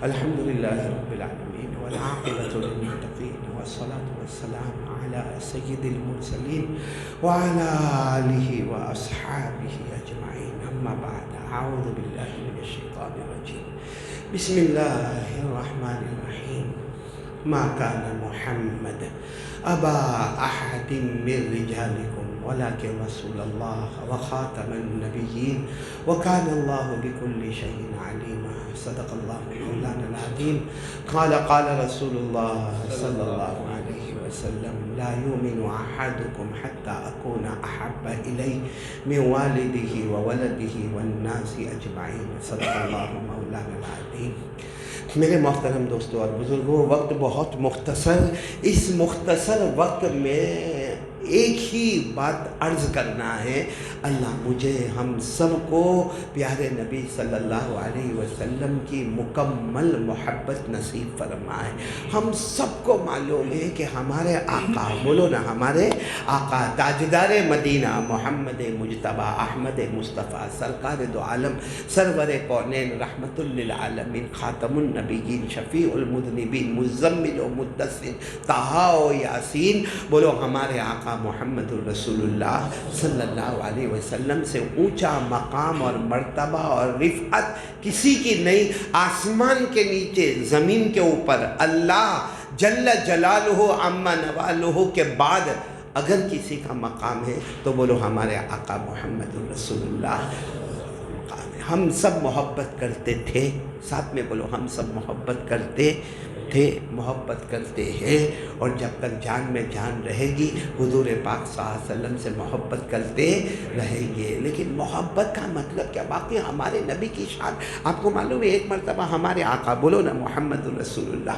الحمد لله رب العالمين والعاقبة للمتقين والصلاة والسلام على سيد المرسلين وعلى آله وأصحابه أجمعين. أما بعد، أعوذ بالله من الشيطان الرجيم. بسم الله الرحمن الرحيم. ما كان محمد أبا أحد من رجالكم ولكن رسول الله وخاتم النبيين وكان الله بكل شيء عليما. صدق الله مولانا العظيم. قال رسول الله صلى الله عليه وسلم: لا يؤمن أحدكم حتى أكون أحب إليه من والده وولده والناس أجمعين. صدق الله مولانا العظيم. میرے محترم دوستوں اور بزرگوں، وقت بہت مختصر، اس مختصر وقت میں ایک ہی بات عرض کرنا ہے. اللہ مجھے ہم سب کو پیارے نبی صلی اللہ علیہ وسلم کی مکمل محبت نصیب فرمائے. ہم سب کو معلوم ہے کہ ہمارے آقا، بولو نا، ہمارے آقا تاجدار مدینہ محمد مجتبی احمد مصطفیٰ سرکار دو عالم سرور کونین رحمت للعالمین خاتم النبیین شفیع المذنبین مزمل و مدثر طٰہٰ و یاسین، بولو ہمارے آقا محمد الرسول اللہ صلی اللہ علیہ وسلم سے اونچا مقام اور مرتبہ اور رفعت کسی کی نہیں. آسمان کے نیچے، زمین کے اوپر، اللہ جل جلالہ عما نوالہ کے بعد اگر کسی کا مقام ہے تو بولو ہمارے آقا محمد الرسول اللہ مقام ہے. ہم سب محبت کرتے تھے، ساتھ میں بولو ہم سب محبت کرتے تھے، محبت کرتے ہیں، اور جب تک جان میں جان رہے گی حضور پاک صلی اللہ علیہ وسلم سے محبت کرتے رہیں گے. لیکن محبت کا مطلب کیا؟ باقی ہمارے نبی کی شان آپ کو معلوم ہے. ایک مرتبہ ہمارے آقا، بولو نا محمد الرسول اللہ،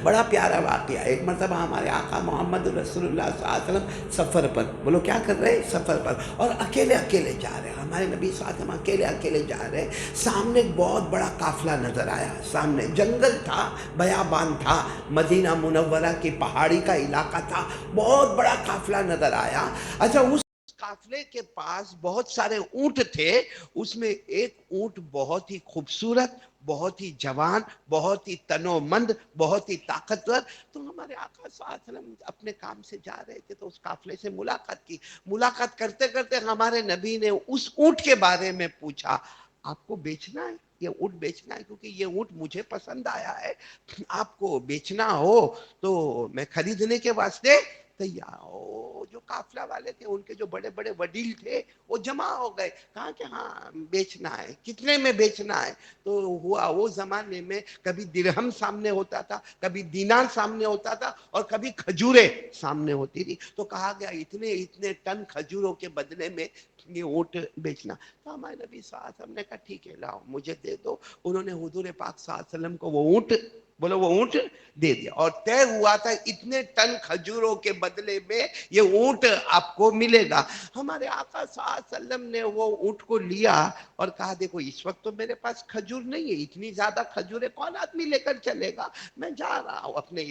بڑا پیارا واقعہ. ایک مرتبہ ہمارے آقا محمد رسول اللہ صلی اللہ علیہ وسلم سفر پر، بولو کیا کر رہے ہیں؟ سفر پر، اور اکیلے اکیلے جا رہے ہیں. ہمارے نبی صلی اللہ علیہ وسلم اکیلے اکیلے جا رہے ہیں. سامنے ایک بہت بڑا قافلہ نظر آیا. سامنے جنگل تھا، بیابان تھا، مدینہ منورہ کی پہاڑی کا علاقہ تھا. بہت بڑا قافلہ نظر آیا. اچھا، اس قافلے کے پاس بہت سارے اونٹ تھے. اس میں ایک اونٹ بہت ہی خوبصورت، بہت ہی جوان، بہت ہی تنومند، بہت ہی طاقتور. تو ہمارے آقا صلی اللہ علیہ وسلم اپنے کام سے جا رہے تھے تو اس قافلے سے ملاقات کی. ملاقات کرتے کرتے ہمارے نبی نے اس اونٹ کے بارے میں پوچھا: آپ کو بیچنا ہے؟ یہ اونٹ بیچنا ہے؟ کیونکہ یہ اونٹ مجھے پسند آیا ہے. آپ کو بیچنا ہو تو میں خریدنے کے واسطے تیار ہو. جو قافلہ والے تھے، ان کے جو بڑے بڑے وڈیل تھے، وہ جمع ہو گئے. کہا کہ ہاں بیچنا ہے. کتنے میں بیچنا ہے؟ تو ہوا وہ زمانے میں کبھی درہم سامنے ہوتا تھا، کبھی دینار سامنے ہوتا تھا، اور کبھی کھجوریں سامنے ہوتی تھی. تو کہا گیا اتنے ٹن کھجوروں کے بدلے میں یہ اونٹ بیچنا. تو ہمارے نبی صلی اللہ علیہ وسلم نے کہا ٹھیک ہے، لاؤ مجھے دے دو. انہوں نے حضور پاک صلی اللہ علیہ وسلم کو وہ اونٹ، بولو وہ اونٹ دے دیا. اور طے ہوا تھا اتنے ٹن کھجوروں کے بدلے میں یہ اونٹ آپ کو ملے گا. ہمارے آقا صلی اللہ علیہ وسلم نے وہ اونٹ کو لیا اور کہا دیکھو اس وقت تو میرے پاس کھجور نہیں ہے، اتنی زیادہ کھجوریں کون آدمی لے کر چلے گا. میں جا رہا ہوں اپنے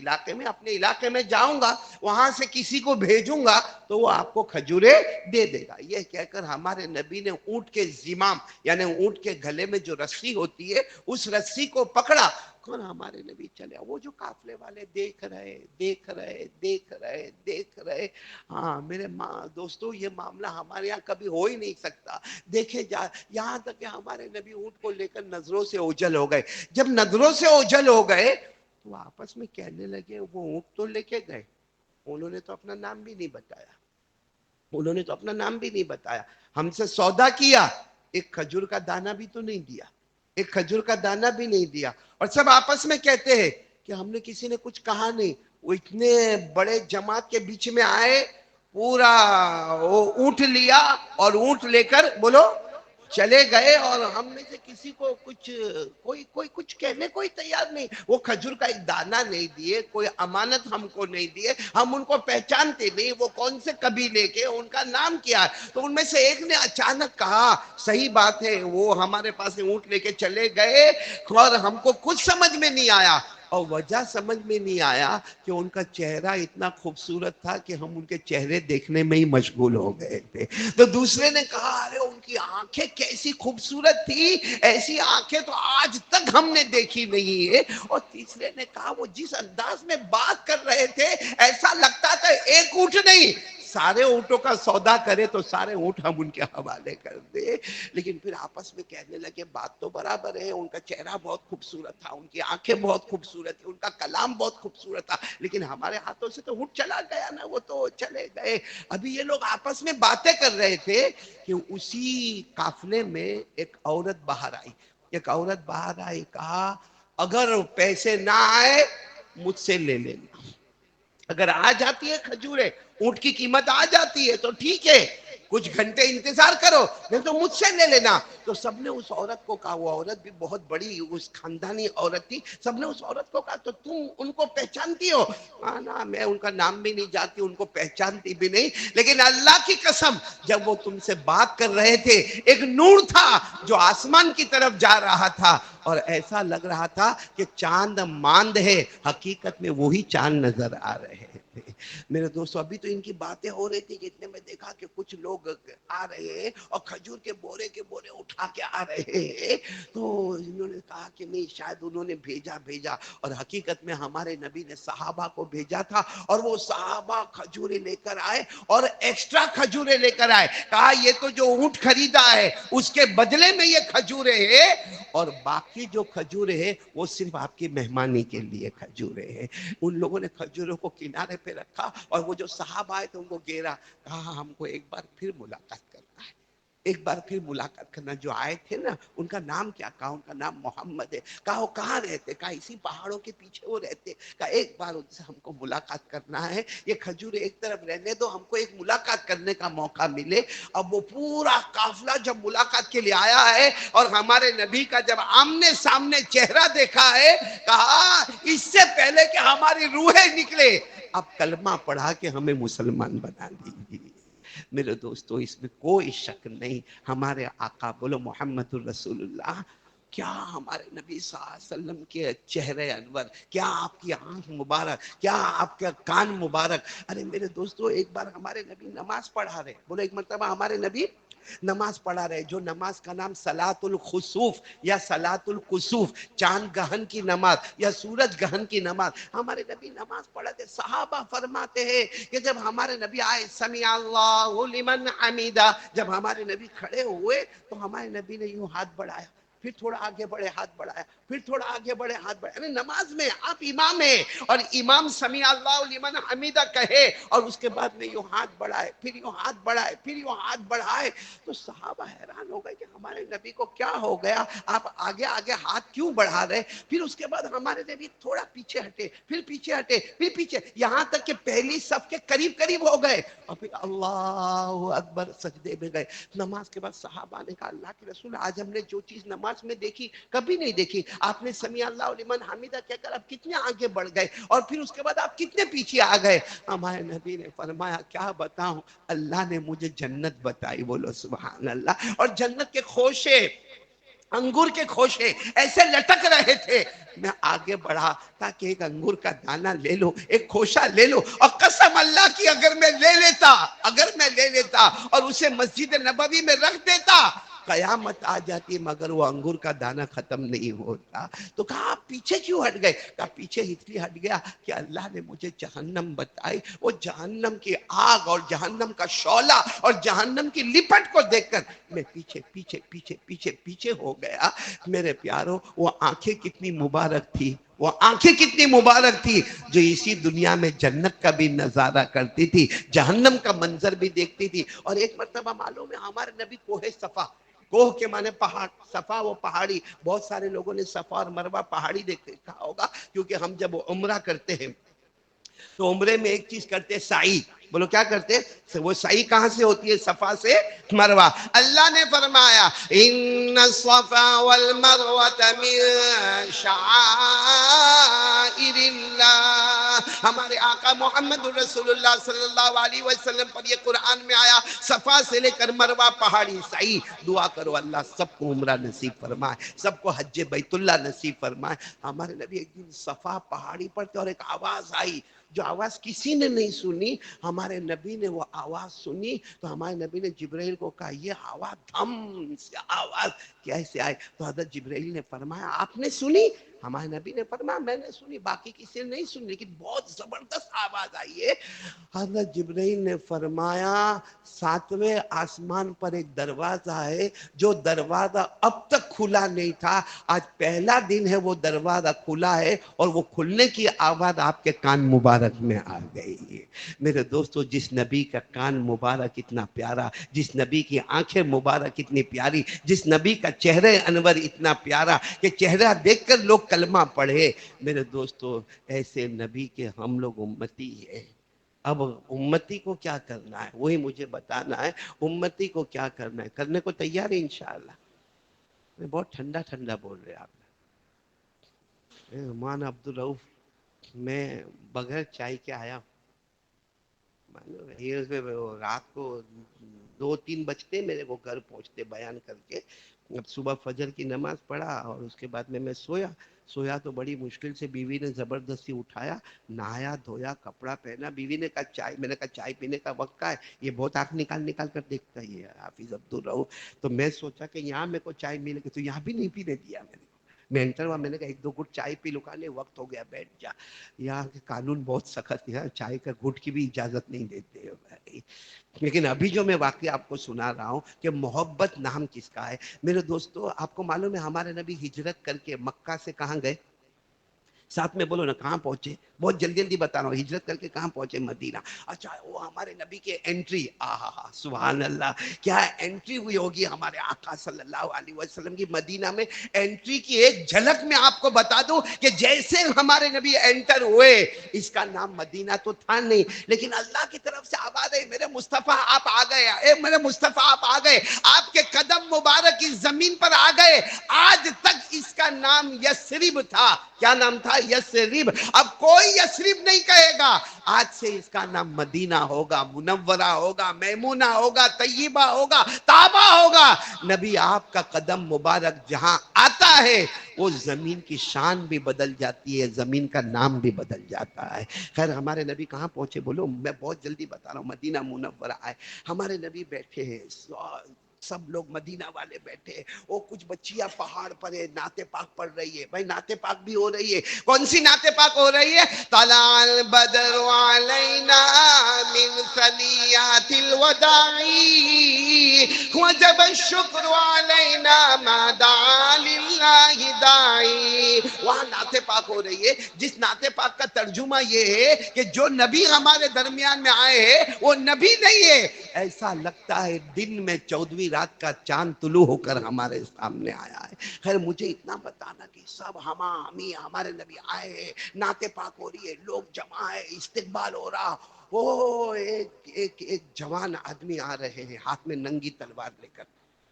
علاقے میں جاؤں گا، وہاں سے کسی کو بھیجوں گا تو وہ آپ کو کھجوریں دے دے گا. یہ کہہ کر ہمارے نبی نے اونٹ کے زمام، یعنی اونٹ کے گلے میں جو رسی ہوتی ہے، اس رسی کو پکڑا. کون؟ ہمارے نبی چلے. وہ جو قافلے والے دیکھ رہے. ہاں میرے دوستو، یہ معاملہ ہمارے یہاں کبھی ہو ہی نہیں سکتا. دیکھے جا، یہاں تک کہ ہمارے نبی اونٹ کو لے کر نظروں سے اوجھل ہو گئے. جب نظروں سے اوجھل ہو گئے تو آپس میں کہنے لگے وہ اونٹ تو لے کے گئے، انہوں نے تو اپنا نام بھی نہیں بتایا. ہم سے سودا کیا، ایک کھجور کا دانہ بھی تو نہیں دیا. اور سب آپس میں کہتے ہیں کہ ہم نے کسی نے کچھ کہا نہیں. وہ اتنے بڑے جماعت کے بیچ میں آئے، پورا وہ اونٹ لیا اور اونٹ لے کر بولو چلے گئے. اور ہم میں سے کسی کو کوئی کچھ کہنے کوئی تیار نہیں. وہ کھجور کا ایک دانہ نہیں دیے، کوئی امانت ہم کو نہیں دیے. ہم ان کو پہچانتے نہیں، وہ کون سے قبیلے کے، ان کا نام کیا ہے. تو ان میں سے ایک نے اچانک کہا صحیح بات ہے، وہ ہمارے پاس اونٹ لے کے چلے گئے اور ہم کو کچھ سمجھ میں نہیں آیا. اور وجہ سمجھ میں نہیں آیا کہ ان کا چہرہ اتنا خوبصورت تھا کہ ہم ان کے چہرے دیکھنے میں ہی مشغول ہو گئے تھے. تو دوسرے نے کہا ارے ان کی آنکھیں کیسی خوبصورت تھی, ایسی آنکھیں تو آج تک ہم نے دیکھی نہیں ہے. اور تیسرے نے کہا وہ جس انداز میں بات کر رہے تھے ایسا لگتا تھا ایک اونٹ نہیں سارے اونٹوں کا سودا کرے تو سارے اونٹ ہم ان کے حوالے کر دے. لیکن پھر آپس میں کہنے لگے بات تو برابر ہے, ان کا چہرہ بہت خوبصورت تھا, ان کی آنکھیں بہت خوبصورت تھی, ان کا کلام بہت خوبصورت تھا, لیکن ہمارے ہاتھوں سے تو اونٹ چلا گیا نا, وہ تو چلے گئے. ابھی یہ لوگ آپس میں باتیں کر رہے تھے کہ اسی قافلے میں ایک عورت باہر آئی. کہا اگر پیسے نہ آئے مجھ سے لے لینا, اگر آ جاتی ہے کھجوریں, اونٹ کی قیمت آ جاتی ہے تو ٹھیک ہے, کچھ گھنٹے انتظار کرو, نہیں تو مجھ سے لے لینا. تو سب نے اس عورت کو کہا, وہ عورت بھی بہت بڑی اس خاندانی عورت تھی, سب نے اس عورت کو کہا تو تم ان کو پہچانتی ہو؟ نا میں ان کا نام بھی نہیں جانتی, ان کو پہچانتی بھی نہیں, لیکن اللہ کی قسم جب وہ تم سے بات کر رہے تھے ایک نور تھا جو آسمان کی طرف جا رہا تھا, اور ایسا لگ رہا تھا کہ چاند ماند ہے, حقیقت میں وہی چاند نظر آ رہے تھے. میرے دوستو ابھی تو ان کی باتیں ہو رہی تھی کہ اتنے میں دیکھا کہ کچھ لوگ آ رہے ہیں اور کھجور کے بورے اٹھا کے آ رہے ہیں. تو انہوں نے کہا کہ نہیں شاید انہوں نے بھیجا, اور حقیقت میں ہمارے نبی نے صحابہ کو بھیجا تھا, اور وہ صحابہ کھجوریں لے کر آئے اور ایکسٹرا کھجوریں لے کر آئے. کہا یہ تو جو اونٹ خریدا ہے اس کے بدلے میں یہ کھجوریں ہیں, اور باقی جو کھجوریں ہیں وہ صرف آپ کی مہمانی کے لیے کھجوریں ہیں. ان لوگوں نے کھجوروں کو کنارے پہ رکھا, اور وہ جو صاحب آئے تھے ان کو گھیرا, کہا ہم کو ایک بار پھر ملاقات کرنا ہے, ایک بار پھر ملاقات کرنا. جو آئے تھے نا ان کا نام کیا؟ کہا ان کا نام محمد ہے. کہا وہ کہاں رہتے؟ کہا اسی پہاڑوں کے پیچھے وہ رہتے. کہا ایک بار ان سے ہم کو ملاقات کرنا ہے, یہ کھجوریں ایک طرف رہنے دو, ہم کو ایک ملاقات کرنے کا موقع ملے. اب وہ پورا قافلہ جب ملاقات کے لیے آیا ہے اور ہمارے نبی کا جب آمنے سامنے چہرہ دیکھا ہے, کہا اس سے پہلے کہ ہماری روحیں نکلے اب کلمہ پڑھا کے ہمیں مسلمان بنا دیجیے. میرے دوستو اس میں کوئی شک نہیں, ہمارے آقا بولو محمد الرسول اللہ, کیا ہمارے نبی صلی اللہ علیہ وسلم کے چہرے انور, کیا آپ کی آنکھ مبارک, کیا آپ کا کان مبارک. ارے میرے دوستو ایک بار ہمارے نبی نماز پڑھا رہے, بولو ایک مرتبہ ہمارے نبی نماز پڑھا رہے, جو نماز کا نام صلاۃ الخسوف یا صلاۃ الکسوف, چاند گہن کی نماز یا سورج گہن کی نماز, ہمارے نبی نماز پڑھتے. صحابہ فرماتے ہیں کہ جب ہمارے نبی آئے سمیع اللہ لمن حمیدہ, جب ہمارے نبی کھڑے ہوئے تو ہمارے نبی نے یوں ہاتھ بڑھایا, پھر تھوڑا آگے بڑھے ہاتھ بڑھایا, پھر تھوڑا آگے بڑھے ہاتھ بڑھایا. یعنی نماز میں آپ امام ہیں اور امام سمیع اللہ لمن حمیدہ کہے اور اس کے بعد میں یوں ہاتھ بڑھائے, پھر یوں ہاتھ بڑھائے, پھر یوں ہاتھ بڑھائے. تو صحابہ حیران ہو گئے کہ ہمارے نبی کو کیا ہو گیا, آپ آگے آگے ہاتھ کیوں بڑھا رہے. پھر اس کے بعد ہمارے نبی تھوڑا پیچھے ہٹے, پھر پیچھے ہٹے, پھر پیچھے, یہاں تک کہ پہلی صف کے قریب قریب ہو گئے, اور پھر اللہ اکبر سجدے میں گئے. نماز کے بعد صحابہ نے کہا اللہ کے رسول آج ہم نے جو چیز نماز میں دیکھی کبھی نہیں دیکھی. آپ نے سمیع اللہ لمن حمیدہ کہہ کر آپ کتنے آگے بڑھ گئے, اور پھر اس کے بعد آپ کتنے پیچھے آ گئے. ہمارے نبی نے فرمایا کیا بتاؤں, اللہ نے مجھے جنت بتائی, بولو سبحان اللہ. اور جنت کے خوشے, انگور کے خوشے ایسے لٹک رہے تھے. میں آگے بڑھا تاکہ ایک انگور کا دانہ لے لو, ایک خوشہ لے لو, اور قسم اللہ کی اگر میں لے لیتا اور اسے مسجد نبوی میں رکھ دیتا, قیامت آ جاتی مگر وہ انگور کا دانہ ختم نہیں ہوتا. تو کہا آپ پیچھے کیوں ہٹ گئے؟ کہا پیچھے اس لیے ہٹ گیا کہ اللہ نے مجھے جہنم بتائی, وہ جہنم کی آگ اور جہنم کا شعلہ اور جہنم کی لپٹ کو دیکھ کر میں پیچھے پیچھے پیچھے پیچھے پیچھے ہو گیا. میرے پیارو وہ آنکھیں کتنی مبارک تھی, وہ آنکھیں کتنی مبارک تھی جو اسی دنیا میں جنت کا بھی نظارہ کرتی تھی, جہنم کا منظر بھی دیکھتی تھی. اور ایک مرتبہ معلوم ہے ہمارے نبی کوہ صفا, کوہ کے معنی پہاڑ, صفا وہ پہاڑی, بہت سارے لوگوں نے صفا اور مروہ پہاڑی دیکھا ہوگا, کیونکہ ہم جب عمرہ کرتے ہیں تو عمرے میں ایک چیز کرتے سعی, بولو کیا کرتے؟ وہ سعی کہاں سے ہوتی ہے؟ صفا سے مروہ۔ اللہ نے فرمایا ان الصفا والمروۃ من شعائر اللہ، ہمارے آقا محمد رسول اللہ صلی اللہ علیہ وسلم پر یہ قرآن میں آیا، صفا سے لے کر مروہ پہاڑی سعی۔ دعا کرو اللہ سب کو عمرہ نصیب فرمائے، سب کو حج بیت اللہ نصیب فرمائے۔ ہمارے نبی ایک دن صفا پہاڑی پر تھے اور ایک آواز آئی، جو آواز کسی نے نہیں سنی، ہمارے نبی نے وہ آواز سنی تو ہمارے نبی نے جبرائیل کو کہا یہ آواز دھم سے آواز کیسے آئے؟ تو حضرت جبرائیل نے فرمایا آپ نے سنی؟ ہمارے نبی نے فرمایا میں نے سنی، باقی کسی نے نہیں سنی، لیکن بہت زبردست آواز آئی ہے۔ حضرت جبرائیل نے فرمایا ساتویں آسمان پر ایک دروازہ ہے، جو دروازہ اب تک کھلا نہیں تھا، آج پہلا دن ہے وہ دروازہ کھلا ہے اور وہ کھلنے کی آواز آپ کے کان مبارک میں آ گئی ہے۔ میرے دوستو جس نبی کا کان مبارک اتنا پیارا، جس نبی کی آنکھیں مبارک اتنی پیاری، جس نبی کا چہرہ انور اتنا پیارا کہ چہرہ دیکھ کر لوگ کلمہ پڑھے، میرے دوستو ایسے نبی کے ہم لوگ امتی ہیں۔ اب امتی کو کیا کرنا ہے وہی مجھے بتانا ہے، امتی کو کیا کرنا ہے، کرنے کو تیار ہے انشاءاللہ؟ بہت ٹھنڈا ٹھنڈا بول رہے آپ۔ عمان عبدالرؤف، میں بغیر چائے کے آیا ہوں، رات کو 2-3 بجتے میرے کو گھر پہنچتے بیان کر کے۔ اب صبح فجر کی نماز پڑھا اور اس کے بعد میں سویا تو بڑی مشکل سے بیوی نے زبردستی اٹھایا، نہایا دھویا کپڑا پہنا، بیوی نے کہا چائے، میں نے کہا چائے پینے کا وقت کا ہے؟ یہ بہت آنکھ نکال کر دیکھتا ہی ہے حافظ عبدالرؤف۔ تو میں سوچا کہ یہاں میرے کو چائے ملے گی، تو یہاں بھی نہیں پینے دیا میں نے۔ میں انٹر ہوا، میں نے کہا 1-2 گھٹ چائے پی لو، کہا نہیں وقت ہو گیا بیٹھ جا۔ یہاں کے قانون بہت سخت ہے، چائے کا گھٹ کی بھی اجازت نہیں دیتے بھائی۔ لیکن ابھی جو میں واقعہ آپ کو سنا رہا ہوں کہ محبت نام کس کا ہے، میرے دوستو آپ کو معلوم ہے ہمارے نبی ہجرت کر کے مکہ سے کہاں گئے؟ ساتھ میں بولو نا کہاں پہنچے؟ بہت جلدی جلدی بتا رہا ہوں، ہجرت کر کے کہاں پہنچے؟ مدینہ۔ اچھا وہ ہمارے نبی کے انٹری، آہا سبحان اللہ، کیا انٹری ہوئی ہوگی ہمارے آقا صلی اللہ علیہ وسلم کی مدینہ میں۔ انٹری کی ایک جھلک میں آپ کو بتا دوں کہ جیسے ہمارے نبی انٹر ہوئے، اس کا نام مدینہ تو تھا نہیں، لیکن اللہ کی طرف سے آواز ہے میرے مصطفیٰ آپ آ گئے، اے میرے مصطفیٰ آپ آ گئے، آپ کے قدم مبارک اس زمین پر آ گئے۔ آج تک اس کا نام یثرب تھا۔ کیا نام تھا؟ یثرب۔ اب کوئی یثرب نہیں کہے گا، آج سے اس کا نام مدینہ ہوگا، منورہ ہوگا، میمونہ ہوگا، طیبہ ہوگا، طابہ ہوگا۔ نبی آپ کا قدم مبارک جہاں آتا ہے وہ زمین کی شان بھی بدل جاتی ہے، زمین کا نام بھی بدل جاتا ہے۔ خیر ہمارے نبی کہاں پہنچے بولو؟ میں بہت جلدی بتا رہا ہوں، مدینہ منورہ آئے۔ ہمارے نبی بیٹھے ہیں، سب لوگ مدینہ والے بیٹھے ہیں، وہ کچھ بچیاں پہاڑ پر ہے، نعت پاک پڑھ رہی ہے۔ بھائی نعت پاک بھی ہو رہی ہے، کون سی نعت پاک ہو رہی ہے؟ طلع البدر علینا من ثنیات الوداع وجب الشکر علینا ما دعا للہ داعی۔ وہاں نعت پاک ہو رہی ہے، جس نعت پاک کا ترجمہ یہ ہے کہ جو نبی ہمارے درمیان میں آئے ہیں وہ نبی نہیں ہے، ایسا لگتا ہے دن میں 14ویں رات کا چاند طلوع ہو کر ہمارے سامنے آیا ہے۔ خیر مجھے اتنا بتانا کہ سب ہمی ہمارے نبی آئے ہیں، نعت پاک ہو رہی ہے، لوگ جمع ہے، استقبال ہو رہا۔ ایک جوان آدمی آ رہے ہیں ہاتھ میں ننگی تلوار لے کر،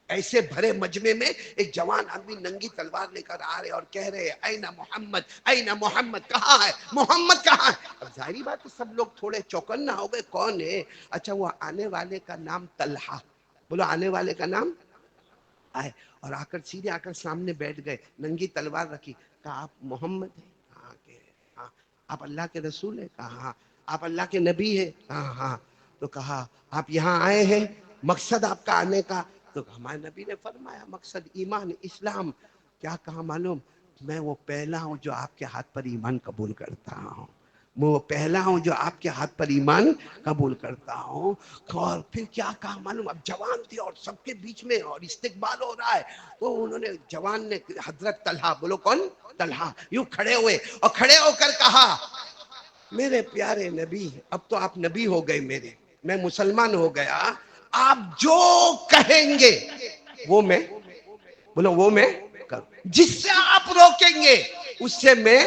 ایسے بھرے مجمع میں ایک جوان آدمی ننگی تلوار لے کر آ رہے اور کہہ رہے اینا محمد، اینا محمد، کہاں ہے محمد، کہاں ہے؟ اب ظاہری بات ہے سب لوگ تھوڑے چوکنا ہو گئے، کون ہے؟ اچھا وہ آنے والے کا نام طلحہ، بولو آنے والے کا نام آئے، اور آ کر سیدھے آ کر سامنے بیٹھ گئے، ننگی تلوار رکھی، کہا آپ محمد ہیں؟ کہا کہ ہاں۔ آپ اللہ کے رسول ہیں؟ کہا ہاں۔ آپ اللہ کے نبی ہیں؟ کہا ہاں۔ تو کہا آپ یہاں آئے ہیں، مقصد آپ کا آنے کا؟ تو ہمارے نبی نے فرمایا مقصد ایمان اسلام۔ کیا کہا معلوم؟ میں وہ پہلا ہوں جو آپ کے ہاتھ پر ایمان قبول کرتا ہوں، میں وہ پہلا ہوں جو آپ کے ہاتھ پر ایمان قبول کرتا ہوں۔ اور پھر کیا کہا معلوم؟ اب جوان تھے اور سب کے بیچ میں اور استقبال ہو رہا ہے، تو انہوں نے جوان نے حضرت طلحہ، بولو کون؟ طلحہ، یوں کھڑے ہوئے اور کھڑے ہو کر کہا میرے پیارے نبی، اب تو آپ نبی ہو گئے میرے، میں مسلمان ہو گیا، آپ جو کہیں گے وہ میں، بولو وہ میں کروں، جس سے آپ روکیں گے اس سے میں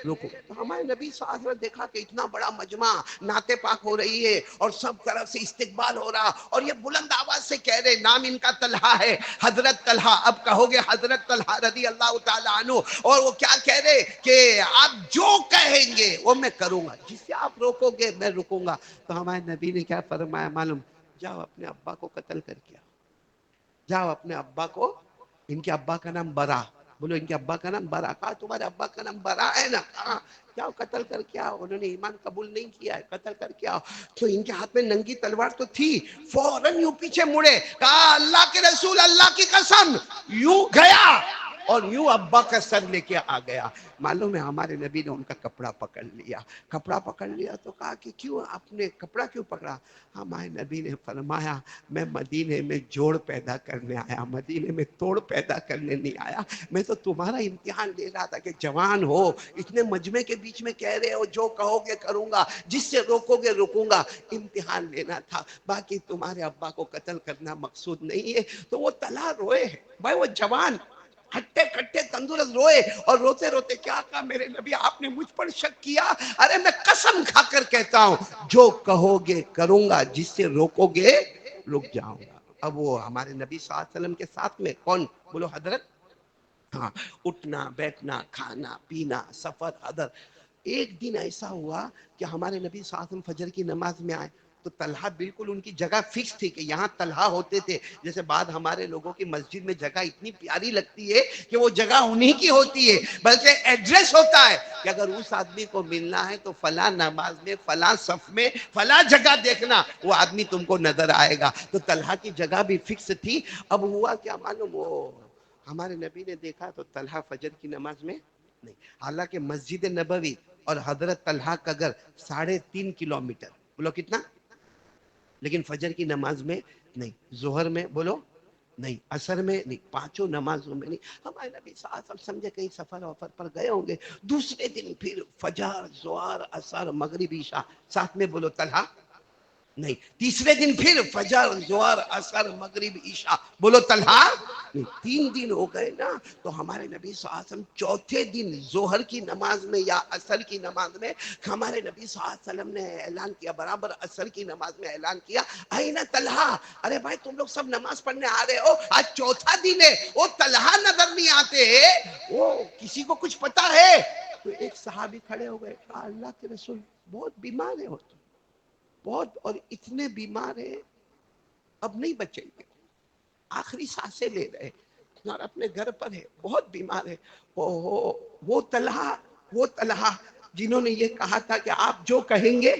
رکو. تو ہمارے نبی صلی اللہ علیہ وسلم نے دیکھا کہ اتنا بڑا مجمع نعت پاک ہو رہی ہے اور سب طرف سے استقبال ہو رہا اور یہ بلند آواز سے کہہ رہے نام ان کا طلحہ ہے حضرت طلحہ. اب کہو گے حضرت طلحہ رضی اللہ تعالیٰ عنہ اور وہ کیا کہہ رہے کہ آپ جو کہیں گے وہ میں کروں گا جس سے آپ روکو گے میں رکوں گا. تو ہمارے نبی نے کیا فرمایا معلوم؟ جاؤ اپنے ابا کو قتل کر کے آؤ. جاؤ اپنے ابا کو. ان کے ابا کا نام برا. بولو ان کے ابا کا نام برا. کہا تمہارے ابا کا نام برا ہے نا؟ کہا جاؤ قتل کر کے آؤ. انہوں نے ایمان قبول نہیں کیا ہے. قتل کر کے آؤ. تو ان کے ہاتھ میں ننگی تلوار تو تھی. فوراً یوں پیچھے مڑے. کہا اللہ کے رسول اللہ کی قسم یوں گیا اور یوں ابا کا سر لے کے آ گیا. معلوم ہے ہمارے نبی نے ان کا کپڑا پکڑ لیا. کپڑا پکڑ لیا تو کہا کہ کیوں آپ نے کپڑا کیوں پکڑا؟ ہمارے نبی نے فرمایا میں مدینے میں جوڑ پیدا کرنے آیا, مدینے میں توڑ پیدا کرنے نہیں آیا. میں تو تمہارا امتحان لے رہا تھا کہ جوان ہو اتنے مجمع کے بیچ میں کہہ رہے ہو جو کہو گے کروں گا جس سے روکو گے رکوں گا. امتحان لینا تھا. باقی تمہارے ابا کو قتل کرنا مقصود نہیں ہے. تو وہ طلحہ روئے ہیں بھائی, وہ جوان ہٹے کٹے تندرست روئے اور روتے روتے کیا کہا میرے نبی آپ نے مجھ پر شک کیا؟ ارے میں قسم کھا کر کہتا ہوں جو کہو گے کروں گا جس سے روکو گے رک جاؤں گا. اب وہ ہمارے نبی صلی اللہ علیہ وسلم کے ساتھ میں کون؟ بولو حضرت. ہاں, اٹھنا بیٹھنا کھانا پینا سفر حضر. ایک دن ایسا ہوا کہ ہمارے نبی صلی اللہ علیہ وسلم فجر کی نماز میں آئے تو طلحہ بالکل ان کی جگہ فکس تھی کہ یہاں طلحہ ہوتے تھے. جیسے بعد ہمارے لوگوں کی مسجد میں جگہ اتنی پیاری لگتی ہے کہ وہ جگہ انہی کی ہوتی ہے, بلکہ ایڈریس ہوتا ہے کہ اگر اس آدمی کو ملنا ہے تو فلاں نماز میں فلاں صف میں فلاں جگہ دیکھنا, وہ آدمی تم کو نظر آئے گا. تو طلحہ کی جگہ بھی فکس تھی. اب ہوا کیا معلوم, وہ ہمارے نبی نے دیکھا تو طلحہ فجر کی نماز میں نہیں. حالانکہ مسجد نبوی اور حضرت طلحہ کا گھر 3.5 کلومیٹر, بولو کتنا, لیکن فجر کی نماز میں نہیں, ظہر میں بولو نہیں, عصر میں نہیں, پانچوں نمازوں میں نہیں. ہمارے نبی صلی اللہ علیہ وسلم سمجھے کہیں سفر وفر پر گئے ہوں گے. دوسرے دن پھر فجر ظہر عصر مغرب عشاء ساتھ میں بولو طلحہ نہیں. تیسرے دن پھر فجر ظہر عصر مغرب عشاء بولو طلحہ نہیں. 3 دن ہو گئے نا. تو ہمارے نبی صلی اللہ علیہ وسلم چوتھے دن ظہر کی نماز میں یا عصر کی نماز میں ہمارے نبی صلی اللہ علیہ وسلم نے اعلان کیا, برابر عصر کی نماز میں اعلان کیا اینا طلحہ. ارے بھائی تم لوگ سب نماز پڑھنے آ رہے ہو, آج چوتھا دن ہے, وہ طلحہ نظر نہیں آتے ہیں, وہ کسی کو کچھ پتا ہے؟ تو ایک صحابی کھڑے ہو گئے, کہا اللہ کے رسول بہت بیمار ہے, بہت, اور اتنے بیمار ہیں اب نہیں بچیں گے, آخری سانسیں لے رہے اور اپنے گھر پر ہے, بہت بیمار ہے. وہ طلحہ جنہوں نے یہ کہا تھا کہ آپ جو کہیں گے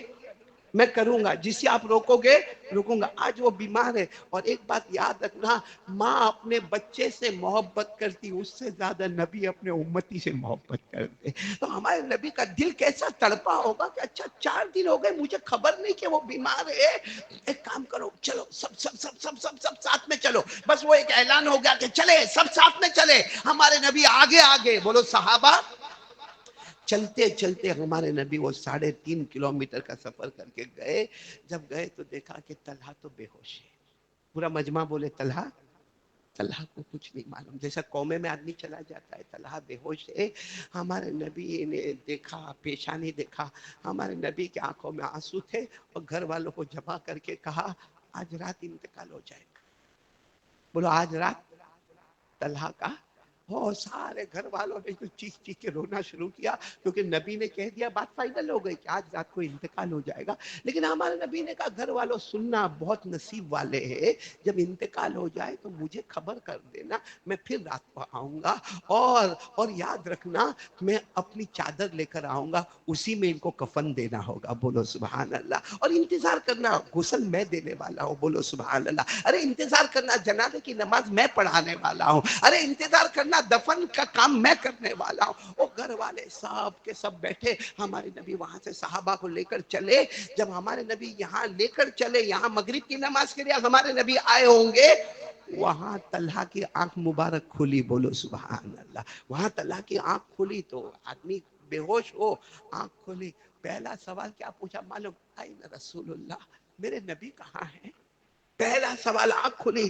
میں کروں گا جس سے آپ روکو گے رکوں گا, آج وہ بیمار ہے. اور ایک بات یاد رکھنا, ماں اپنے بچے سے محبت کرتی اس سے زیادہ نبی اپنے امتی سے محبت کرتے. تو ہمارے نبی کا دل کیسا تڑپا ہوگا کہ اچھا 4 دن ہو گئے مجھے خبر نہیں کہ وہ بیمار ہے, ایک کام کرو چلو سب سب سب سب سب سب ساتھ میں چلو. بس وہ ایک اعلان ہو گیا کہ چلے سب ساتھ میں چلے. ہمارے نبی آگے آگے, بولو صحابہ. چلتے چلتے ہمارے نبی وہ 3.5 کلومیٹر کا سفر کر کے گئے. جب گئے تو دیکھا کہ طلحہ تو بے ہوش ہے. پورا مجمع بولے طلحہ کو کچھ نہیں معلوم, جیسا قومے میں آدمی چلا جاتا ہے, طلحہ بے ہوش ہے. ہمارے نبی نے دیکھا, پیشانی دیکھا, ہمارے نبی کی آنکھوں میں آنسو تھے اور گھر والوں کو جمع کر کے کہا آج رات انتقال ہو جائے گا. بولو آج رات طلحہ کا ہو. سارے گھر والوں نے چیخ چیخ کے رونا شروع کیا کیونکہ نبی نے کہہ دیا, بات فائنل ہو گئی کہ آج رات کو انتقال ہو جائے گا. لیکن ہمارے نبی نے کہا گھر والوں سننا, بہت نصیب والے ہیں, جب انتقال ہو جائے تو مجھے خبر کر دینا, میں پھر رات کو آؤں گا. اور یاد رکھنا میں اپنی چادر لے کر آؤں گا, اسی میں ان کو کفن دینا ہوگا. بولو سبحان اللہ. اور انتظار کرنا, غسل میں دینے والا ہوں. بولو سبحان اللہ. ارے انتظار کرنا, جنازے کی نماز میں پڑھانے والا ہوں. ارے انتظار کرنا, دفن کا کام میں کرنے والا ہوں. وہ گھر والے سب کے سب بیٹھے. ہمارے نبی وہاں سے صحابہ کو لے کر چلے. جب ہمارے نبی یہاں لے کر چلے, یہاں مغرب کی نماز کے لیے ہمارے نبی آئے ہوں گے, وہاں طلحہ کی آنکھ مبارک کھلی. بولو سبحان اللہ. وہاں طلحہ کی آنکھ کھلی تو آدمی بے ہوش ہو, آنکھ کھلی. پہلا سوال کیا پوچھا معلوم؟ آئین رسول اللہ, میرے نبی کہاں ہیں؟ پہلا سوال, آنکھ کھلی.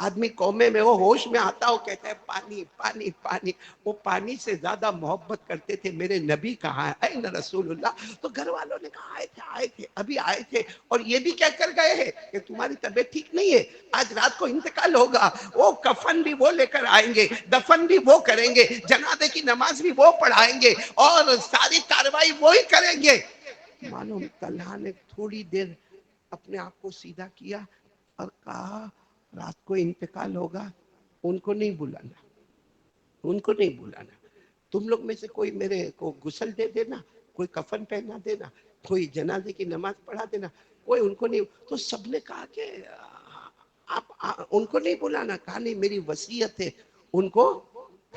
آدمی قومے میں ہو، ہوش میں آتا ہو، کہتا ہے پانی پانی پانی. وہ پانی سے زیادہ محبت کرتے تھے میرے نبی کہاں ہے، این رسول اللہ. تو گھر والوں نے کہا آئے تھے ابھی آئے تھے، اور یہ بھی کہہ کر گئے ہیں کہ تمہاری طبیعت ٹھیک نہیں ہے، آج رات کو انتقال ہوگا. وہ کفن بھی وہ لے کر آئیں گے، دفن بھی وہ کریں گے، جنازے کی نماز بھی وہ پڑھائیں گے، اور ساری کاروائی وہی کریں گے. معلوم طلحہ نے تھوڑی دیر اپنے آپ کو سیدھا کیا اور کہا رات کو انتقال ہوگا، ان کو نہیں بلانا، ان کو نہیں بلانا. تم لوگ میں سے کوئی میرے کو غسل دے دینا، کوئی کفن پہنا دینا، کوئی جنازے کی نماز پڑھا دینا. کوئی ان کو نہیں. تو سب نے کہا کہ آپ ان کو نہیں بلانا. کہا نہیں، میری وصیت ہے ان کو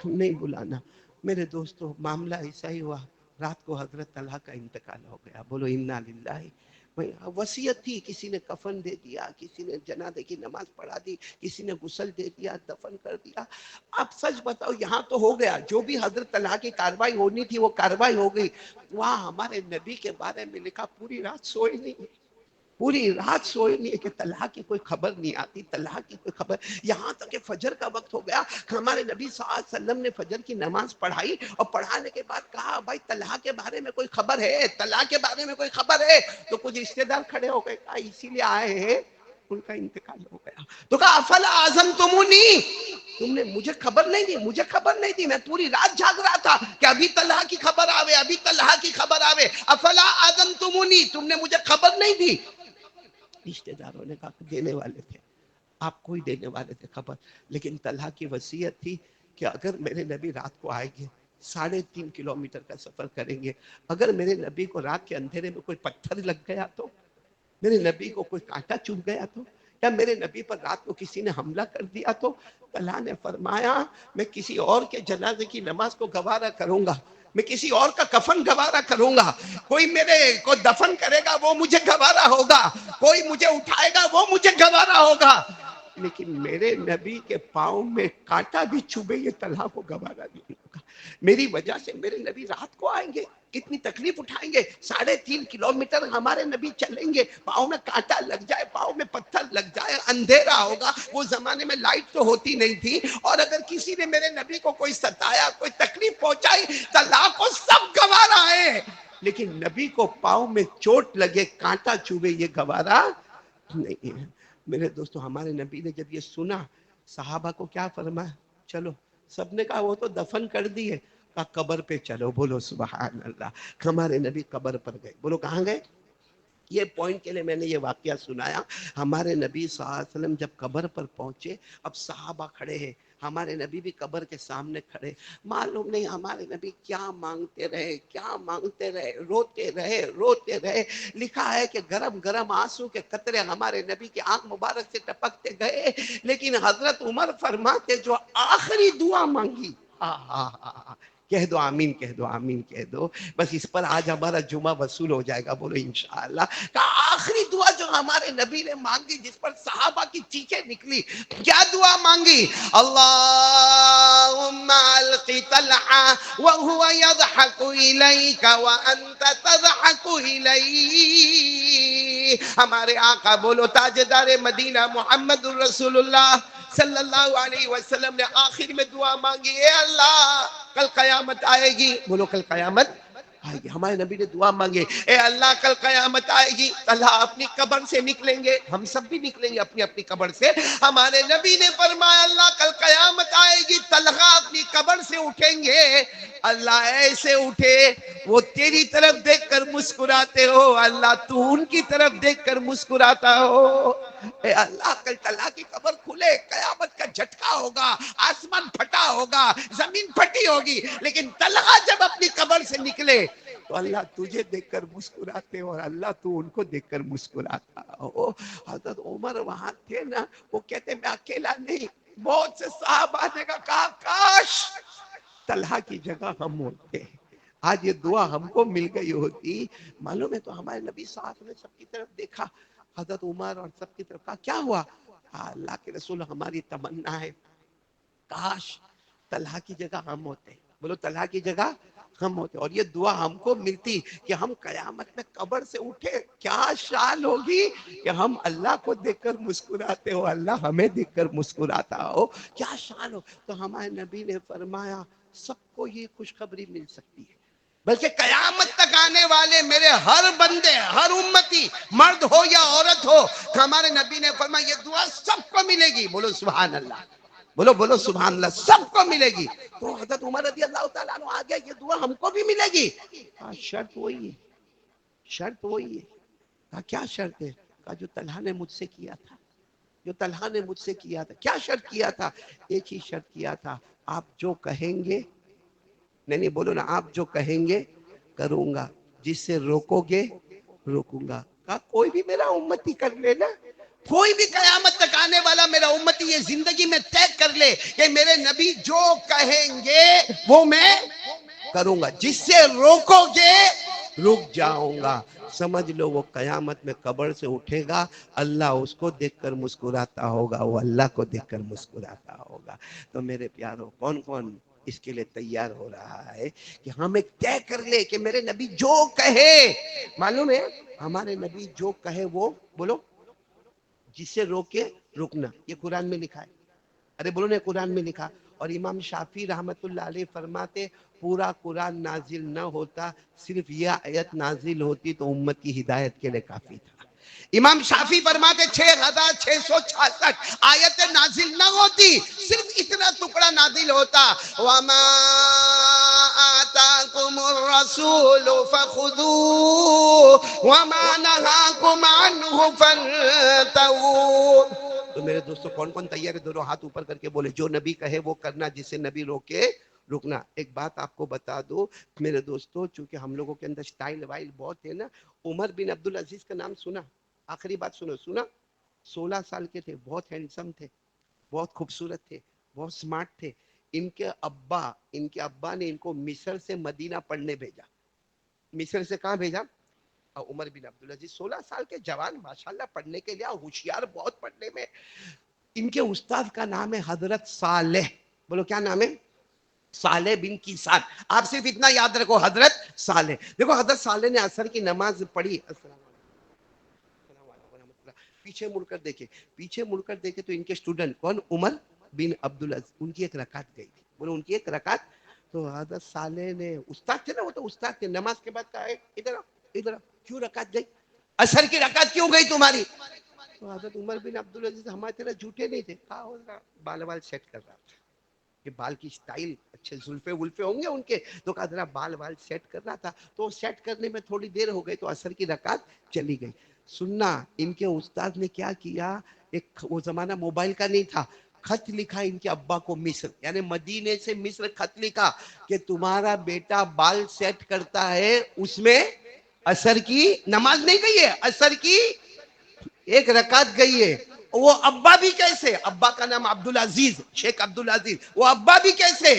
نہیں بلانا. میرے دوستو معاملہ ایسا ہی ہوا، رات کو حضرت طلحہ کا انتقال ہو گیا. بولو انا للہ. وصیت تھی، کسی نے کفن دے دیا، کسی نے جنازے کی نماز پڑھا دی، کسی نے غسل دے دیا، دفن کر دیا. اب سچ بتاؤ یہاں تو ہو گیا، جو بھی حضرت طلحہ کی کاروائی ہونی تھی وہ کاروائی ہو گئی. وہاں ہمارے نبی کے بارے میں لکھا پوری رات سوئے نہیں، پوری رات سوئے نہیں کہ طلحہ کی کوئی خبر نہیں آتی، طلحہ کی کوئی خبر. یہاں تک کہ فجر کا وقت ہو گیا، ہمارے نبی صلی اللہ علیہ وسلم نے فجر کی نماز پڑھائی، اور پڑھانے کے بعد کہا بھائی طلحہ کے بارے میں کوئی خبر ہے، طلحہ کے بارے میں کوئی خبر ہے. تو کچھ رشتہ دار کھڑے ہو گئے، کہا اسی لیے آئے ہیں، ان کا انتقال ہو گیا. تو کہا افلا اعظمتمونی، تم نے مجھے خبر نہیں دی، مجھے خبر نہیں دی. میں پوری رات جاگ رہا تھا کہ ابھی طلحہ کی خبر آوے، ابھی طلحہ کی خبر آوے. افلا اعظمتمونی، تم نے مجھے خبر نہیں دی. رشتہ داروں نے کہا دینے والے تھے، آپ کوئی دینے والے تھے خبر، لیکن طلحہ کی وصیت تھی کہ اگر میرے نبی رات کو آئیں گے 3.5 کلومیٹر کا سفر کریں گے، اگر میرے نبی کو رات کے اندھیرے میں کوئی پتھر لگ گیا تو، میرے نبی کو کوئی کانٹا چبھ گیا تو، یا میرے نبی پر رات کو کسی نے حملہ کر دیا تو. طلحہ نے فرمایا میں کسی اور کے جنازے کی نماز کو گوارا کروں گا، میں کسی اور کا کفن گوارا کروں گا، کوئی میرے کو دفن کرے گا وہ مجھے گوارا ہوگا، کوئی مجھے اٹھائے گا وہ مجھے گوارا ہوگا، لیکن میرے نبی کے پاؤں میں کانٹا بھی چبھے یہ طلحہ کو گوارا نہیں ہوگا. میری وجہ سے میرے نبی رات کو آئیں گے، کتنی تکلیف اٹھائیں گے، 3.5 کلومیٹر ہمارے نبی چلیں گے، پاؤں میں کانٹا لگ جائے، پاؤں میں پتھر لگ جائے، اندھیرا ہوگا. وہ زمانے میں لائٹ تو ہوتی نہیں تھی، اور اگر کسی نے میرے نبی کو کوئی ستایا، کوئی تکلیف پہنچائی، طلحہ کو سب گوارا ہے، لیکن نبی کو پاؤں میں چوٹ لگے، کانٹا چوبے، یہ گوارا نہیں ہے. میرے دوستو ہمارے نبی نے جب یہ سنا، صحابہ کو کیا فرمایا؟ چلو. سب نے کہا وہ تو دفن کر دیے، کہا قبر پہ چلو. بولو سبحان اللہ. ہمارے نبی قبر پر گئے. بولو کہاں گئے؟ یہ پوائنٹ کے لیے میں نے یہ واقعہ سنایا. ہمارے نبی صلی اللہ علیہ وسلم جب قبر پر پہنچے، اب صحابہ کھڑے ہیں، ہمارے نبی بھی قبر کے سامنے کھڑے. معلوم نہیں ہمارے نبی کیا مانگتے رہے، کیا مانگتے رہے، روتے رہے، روتے رہے. لکھا ہے کہ گرم گرم آنسو کے قطرے ہمارے نبی کی آنکھ مبارک سے ٹپکتے گئے، لیکن حضرت عمر فرماتے جو آخری دعا مانگی، کہہ دو آمین، کہہ دو آمین، کہہ دو. بس اس پر آج ہمارا جمعہ وصول ہو جائے گا. بولو انشاءاللہ. کہ آخری دعا جو ہمارے نبی نے مانگی، جس پر صحابہ کی چیخیں نکلی، کیا دعا مانگی؟ اللہم القی طلحہ وہو یضحک الیک وانت تضحک الیہ. ہمارے آقا بولو تاجدار مدینہ محمد الرسول اللہ صلی اللہ علیہ وسلم نے آخر میں دعا مانگی، اے اللہ کل قیامت آئے گی. بولو کل قیامت آئے گی. ہمارے نبی نے دعا مانگے، اے اللہ کل قیامت آئے گی، طلحہ اپنی قبر سے نکلیں گے، ہم سب بھی نکلیں گے اپنی اپنی قبر سے. ہمارے نبی نے فرمایا اللہ کل قیامت آئے گی، طلحہ اپنی قبر سے اٹھیں گے. اللہ ایسے اٹھے وہ تیری طرف دیکھ کر مسکراتے ہو، اللہ تو ان کی طرف دیکھ کر مسکراتا ہو. اے اللہ کل طلحہ کی قبر کھلے، قیامت کا جھٹکا ہوگا، آسمان پھٹا ہوگا، زمین پھٹی ہوگی، لیکن طلحہ جب اپنی قبر سے نکلے تو اللہ تجھے دیکھ کر مسکراتے اور اللہ تو ان کو دیکھ کر مسکراتا ہو. حضرت عمر وہاں تھے نا، وہ کہتے میں اکیلا نہیں، بہت سے صحابہ نے کہا کاش طلحہ کی جگہ ہم ہوتے، آج یہ دعا ہم کو مل گئی ہوتی. معلوم ہے تو ہمارے نبی صاحب نے سب کی طرف دیکھا، حضرت عمر اور سب کی طرف کہا کیا ہوا؟ اللہ کے رسول ہماری تمنا ہے کاش طلحہ کی جگہ ہم ہوتے. بولو طلحہ کی جگہ ہم ہوتے، اور یہ دعا ہم کو ملتی کہ ہم قیامت میں قبر سے اٹھے، کیا شان ہوگی کہ ہم اللہ کو دیکھ کر مسکراتے ہو، اللہ ہمیں دیکھ کر مسکراتا ہو، کیا شان ہو۔ تو ہمارے نبی نے فرمایا سب کو یہ خوشخبری مل سکتی ہے، بلکہ قیامت تک آنے والے میرے ہر بندے، ہر امتی، مرد ہو یا عورت ہو، ہمارے نبی نے فرمایا یہ دعا سب کو ملے گی۔ بولو سبحان اللہ، بولو بولو سبحان اللہ، سب کو ملے گی۔ تو حضرت عمر رضی اللہ تعالیٰ عنہ آگے یہ دعا ہم کو بھی ملے گی۔ شرط وہی ہے، شرط وہی ہے۔ کہا کیا شرط ہے؟ کہا جو طلحہ نے مجھ سے کیا تھا، جو طلحہ نے مجھ سے کیا تھا۔ کیا شرط کیا تھا؟ ایک ہی شرط کیا تھا، آپ جو کہیں گے، نہیں بولو نا، آپ جو کہیں گے کروں گا، جس سے روکو گے روکوں گا۔ کہا کوئی بھی میرا امتی کر لے نا، کوئی بھی قیامت تک آنے والا میرا امتی یہ زندگی میں طے کر لے کہ میرے نبی جو کہیں گے وہ میں کروں گا، جس سے روکو گے رک جاؤں گا۔ سمجھ لو وہ قیامت میں قبر سے اٹھے گا، اللہ اس کو دیکھ کر مسکراتا ہوگا، وہ اللہ کو دیکھ کر مسکراتا ہوگا۔ تو میرے پیارو، کون کون اس کے لیے تیار ہو رہا ہے کہ ہم ایک طے کر لے کہ میرے نبی جو کہے، معلوم ہے ہمارے نبی جو کہے وہ بولو، جس سے روکے رکنا، یہ قرآن میں لکھا ہے۔ ارے بولو نے قرآن میں لکھا۔ اور امام شافعی رحمت اللہ علیہ فرماتے پورا قرآن نازل نہ ہوتا، صرف یہ آیت نازل ہوتی تو امت کی ہدایت کے لیے کافی تھا۔ امام شافعی فرماتے 6666 آیت نازل نہ ہوتی، صرف اتنا ٹکڑا نازل ہوتا، وَمَا آتَاكُمُ الرَّسُولُ فَخُذُوهُ وَمَا نَهَاكُمْ عَنْهُ فَانْتَهُوا۔ تو میرے دوستو کون کون تیار ہے؟ دونوں ہاتھ اوپر کر کے بولے جو نبی کہے وہ کرنا، جس سے نبی روکے رکنا۔ ایک بات آپ کو بتا دو میرے دوستو، چونکہ ہم لوگوں کے اندر سٹائل وائل بہت ہے نا، عمر بن عبدالعزیز کا نام سنا؟ آخری بات سنو، سنا؟ 16 سال کے تھے، بہت ہینڈسم تھے، بہت خوبصورت تھے، بہت سمارٹ تھے۔ ان کے ابا نے ان کو مصر سے مدینہ پڑھنے بھیجا۔ مصر سے کہاں بھیجا؟ عمر بن عبدالعزیز 16 سال کے جوان، ماشاءاللہ پڑھنے کے لیے ہوشیار بہت پڑھنے میں۔ ان کے استاد کا نام ہے حضرت صالح، بولو کیا نام ہے؟ صالح بن کیسان۔ آپ صرف اتنا یاد رکھو، حضرت صالح۔ دیکھو حضرت صالح نے عصر کی نماز پڑھی، پیچھے مڑ کر دیکھے، پیچھے مڑ کر دیکھے تو ان کے سٹوڈنٹ کون؟ عمر بن عبدالعزیز، ان کی ایک رکعت گئی تھی، بولو ان کی ایک رکعت۔ تو حضرت صالح نے، استاد تھے نا وہ، تو استاد تھے، نماز کے بعد کہا ادھر ادھر، کیوں رکعت گئی؟ عصر کی رکعت کیوں گئی تمہاری؟ تو حضرت عمر بن عبدالعزیز ہمارے طرح جھوٹے نہیں تھے، کہا ہو رہا بال وال سیٹ کر رہا تھا کہ بال کی سٹائل اچھے زلفے ولفے ہوں گے ان کے، تو کہا ذرا بال وال سیٹ کر رہا تھا، تو سیٹ کرنے میں تھوڑی دیر ہو گئی تو عصر کی رکعت چلی گئی۔ سننا، ان کے استاد نے کیا کیا، ایک وہ زمانہ موبائل کا نہیں تھا، خط لکھا ان کے ابا کو مصر، یعنی مدینے سے مصر خط لکھا کہ تمہارا بیٹا بال سیٹ کرتا ہے، اس میں عصر کی نماز نہیں گئی ہے، عصر کی ایک رکعت گئی ہے۔ وہ ابا بھی کیسے؟ ابا کا نام عبدالعزیز، شیخ عبدالعزیز، وہ ابا بھی کیسے؟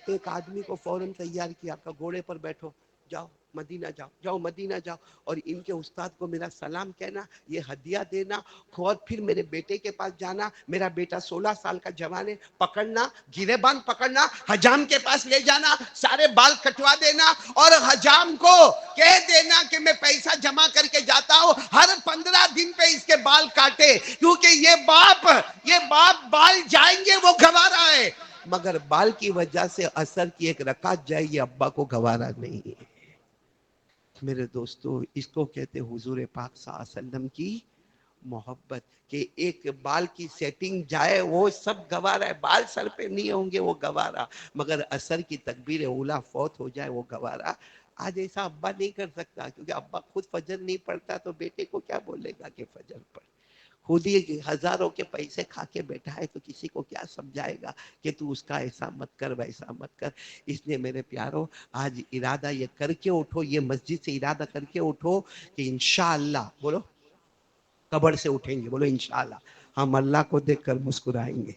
ایک آدمی کو فوراً تیار کیا کہ گھوڑے پر بیٹھو، جاؤ مدینہ جاؤ، جاؤ مدینہ جاؤ، اور ان کے استاد کو میرا سلام کہنا، یہ ہدیہ دینا، اور پھر میرے بیٹے کے پاس جانا، میرا بیٹا 16 سال کا جوان ہے، پکڑنا، گرے باندھ پکڑنا، حجام کے پاس لے جانا، سارے بال کٹوا دینا، اور حجام کو کہہ دینا کہ میں پیسہ جمع کر کے جاتا ہوں، ہر 15 دن پہ اس کے بال کاٹے، کیونکہ یہ باپ بال جائیں گے وہ گوارا ہے، مگر بال کی وجہ سے عصر کی ایک رکعت جائے یہ ابا کو گوارا نہیں ہے۔ میرے دوستو اس کو کہتے حضور پاک صلی اللہ علیہ وسلم کی محبت، کہ ایک بال کی سیٹنگ جائے وہ سب گوارا ہے، بال سر پہ نہیں ہوں گے وہ گوارا، مگر عصر کی تکبیر اولا فوت ہو جائے وہ گوارا۔ آج ایسا ابا نہیں کر سکتا، کیونکہ ابا خود فجر نہیں پڑھتا تو بیٹے کو کیا بولے گا کہ فجر پڑھ، خود ہی ہزاروں کے پیسے کھا کے بیٹھا ہے تو کسی کو کیا سمجھائے گا کہ تو اس کا ایسا مت کر ویسا مت کر۔ اس لیے میرے پیارو آج ارادہ یہ کر کے اٹھو، یہ مسجد سے ارادہ کر کے اٹھو کہ انشاءاللہ، بولو قبر سے اٹھیں گے، بولو انشاءاللہ ہم اللہ کو دیکھ کر مسکرائیں گے،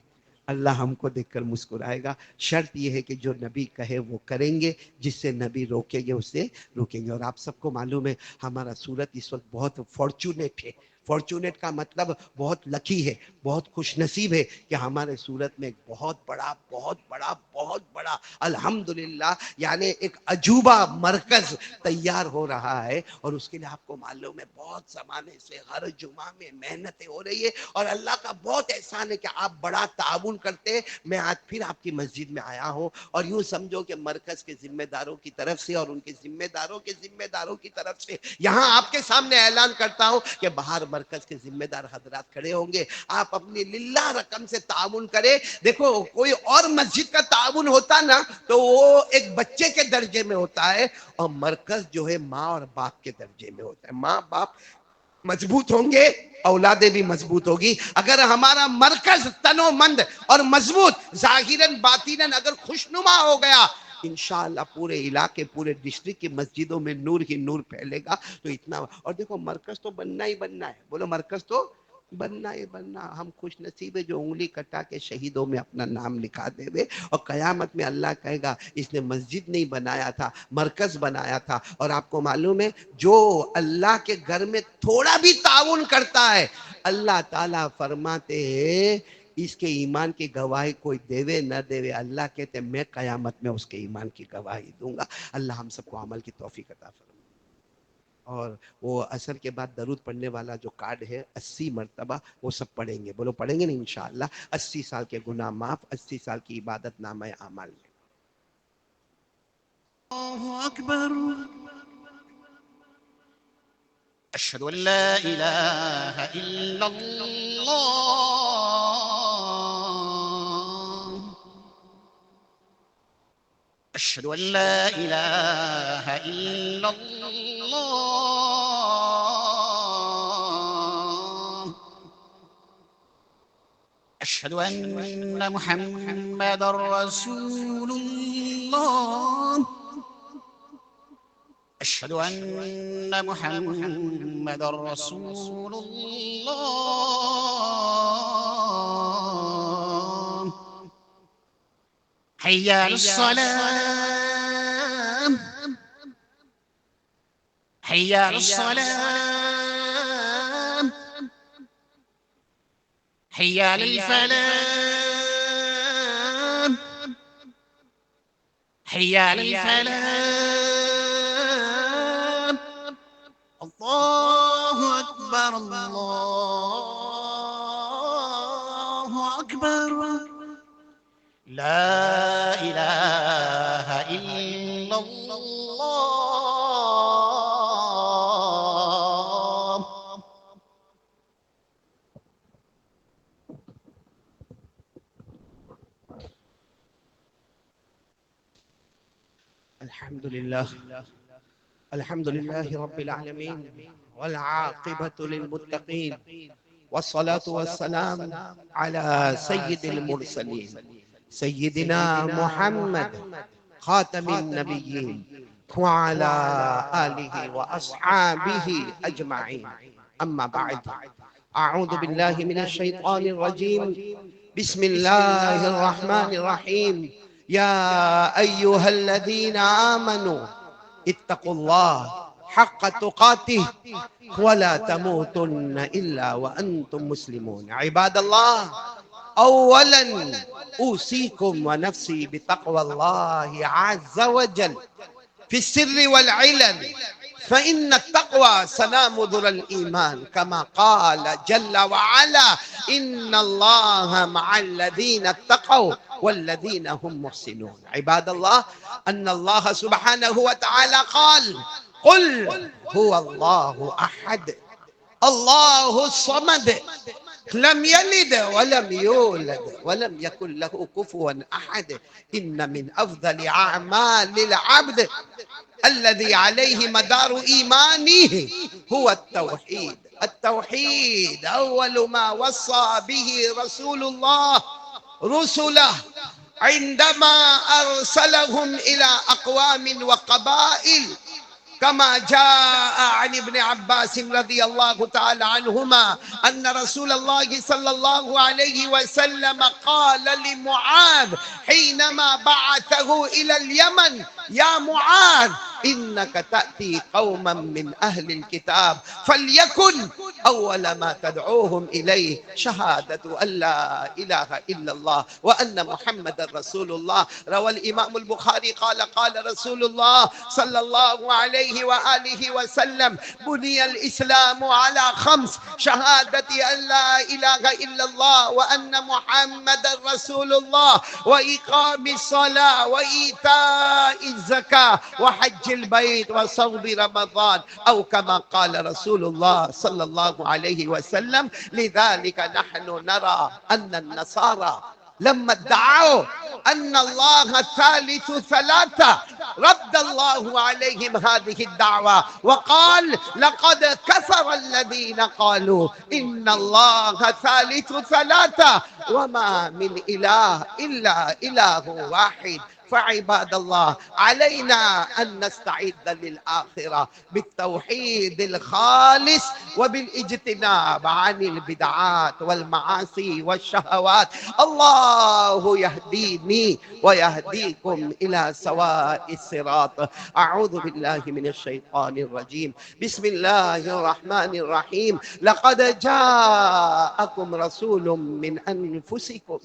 اللہ ہم کو دیکھ کر مسکرائے گا۔ شرط یہ ہے کہ جو نبی کہے وہ کریں گے، جس سے نبی روکیں گے اسے روکیں گے۔ اور آپ سب کو معلوم ہے ہمارا سورت اس وقت بہت فارچونیٹ ہے، فارچونیٹ کا مطلب بہت لکی ہے، بہت خوش نصیب ہے کہ ہمارے صورت میں ایک بہت بڑا الحمدللہ یعنی ایک عجوبہ مرکز تیار ہو رہا ہے، اور اس کے لیے آپ کو معلوم ہے بہت زمانے سے ہر جمعہ میں محنتیں ہو رہی ہے، اور اللہ کا بہت احسان ہے کہ آپ بڑا تعاون کرتے ہیں۔ میں آج پھر آپ کی مسجد میں آیا ہوں، اور یوں سمجھو کہ مرکز کے ذمہ داروں کی طرف سے اور ان کے ذمہ داروں کی طرف سے یہاں آپ کے سامنے اعلان کرتا ہوں کہ باہر مرکز کے ذمہ دار حضرات کھڑے ہوں گے، آپ اپنی للہ رقم سے تعاون کریں۔ دیکھو کوئی اور مسجد کا تعاون ہوتا نا تو وہ ایک بچے کے درجے میں ہوتا ہے، اور مرکز جو ہے ماں اور باپ کے درجے میں ہوتا ہے۔ ماں باپ مضبوط ہوں گے، اولادیں بھی مضبوط ہوگی۔ اگر ہمارا مرکز تنو مند اور مضبوط، ظاہراً باطناً اگر خوشنما ہو گیا، انشاءاللہ پورے علاقے پورے ڈسٹرکٹ کی مسجدوں میں نور ہی نور پھیلے گا۔ تو اتنا، اور دیکھو مرکز تو بننا ہی بننا ہے، بولو مرکز تو بننا ہی بننا۔ ہم خوش نصیب ہے جو انگلی کٹا کے شہیدوں میں اپنا نام لکھا دے ہوئے، اور قیامت میں اللہ کہے گا اس نے مسجد نہیں بنایا تھا، مرکز بنایا تھا۔ اور آپ کو معلوم ہے جو اللہ کے گھر میں تھوڑا بھی تعاون کرتا ہے، اللہ تعالیٰ فرماتے ہیں اس کے ایمان کی گواہی کوئی دے نہ دے، اللہ کہتے ہیں میں قیامت میں اس کے ایمان کی گواہی دوں گا۔ اللہ ہم سب کو عمل کی توفیق عطا فرمائے۔ اور وہ عصر کے بعد درود پڑھنے والا جو کارڈ ہے 80 مرتبہ وہ سب پڑھیں گے، بولو پڑھیں گے نا انشاءاللہ۔ 80 سال کے گناہ معاف، 80 سال کی عبادت نامہ اعمال میں۔ الله أكبر. أشهد أن لا إله إلا الله. أشهد أن لا إله إلا الله. أشهد أن محمد رسول الله. أشهد أن محمد رسول الله. حي على الصلاة. حي على الصلاة. حي على الفلاح. حي على الفلاح. الله أكبر. الله أكبر. لا إله إلا الله. الحمد لله رب العالمين، والعاقبة للمتقين، والصلاة والسلام على سيد المرسلين سيدنا محمد خاتم النبيين وعلى آله وأصحابه أجمعين. أما بعد، أعوذ بالله من الشيطان الرجيم، بسم الله الرحمن الرحيم. يا أيها الذين آمنوا اتقوا الله حق تقاته ولا تموتن إلا وأنتم مسلمون. عباد الله، أولا أوصيكم ونفسي بتقوى الله عز وجل في السر والعلن، فإن التقوى سلام ذر الإيمان، كما قال جل وعلا إن الله مع الذين اتقوا والذين هم محسنون. عباد الله، أن الله سبحانه وتعالى قال قل هو الله أحد الله الصمد لم يلد ولم يولد ولم يكن له كفوا أحد. إن من أفضل أعمال العبد الذي عليه مدار إيمانه هو التوحيد. التوحيد أول ما وصى به رسول الله رسله عندما أرسلهم إلى أقوام وقبائل، كما جاء عن ابن عباس رضي الله تعالى عنهما أن رسول الله صلى الله عليه وسلم قال لمعاذ حينما بعثه إلى اليمن: يا معاذ إنك تأتي قوما من أهل الكتاب فليكن أول ما تدعوهم إليه شهادة أن لا إله إلا الله وأن محمد رسول الله. روى الإمام البخاري قال قال رسول الله صلى الله عليه وآله وسلم: بني الإسلام على خمس: شهادة أن لا إله إلا الله وأن محمد رسول الله، وإقام الصلاة، وإيتاء الزكاة، وحج البيت، وصوم رمضان، أو كما قال رسول الله صلى الله عليه وسلم. لذلك نحن نرى أن النصارى لما ادعوا أن الله ثالث ثلاثة رد الله عليهم هذه الدعوة وقال: لقد كفر الذين قالوا إن الله ثالث ثلاثة وما من إله إلا إله واحد. فعباد الله، علينا أن نستعد للآخرة بالتوحيد الخالص وبالاجتناب عن البدعات والمعاصي والشهوات. الله يهديني ويهديكم إلى سواء الصراط. أعوذ بالله من الشيطان الرجيم. بسم الله الرحمن الرحيم. لقد جاءكم رسول من أنفسكم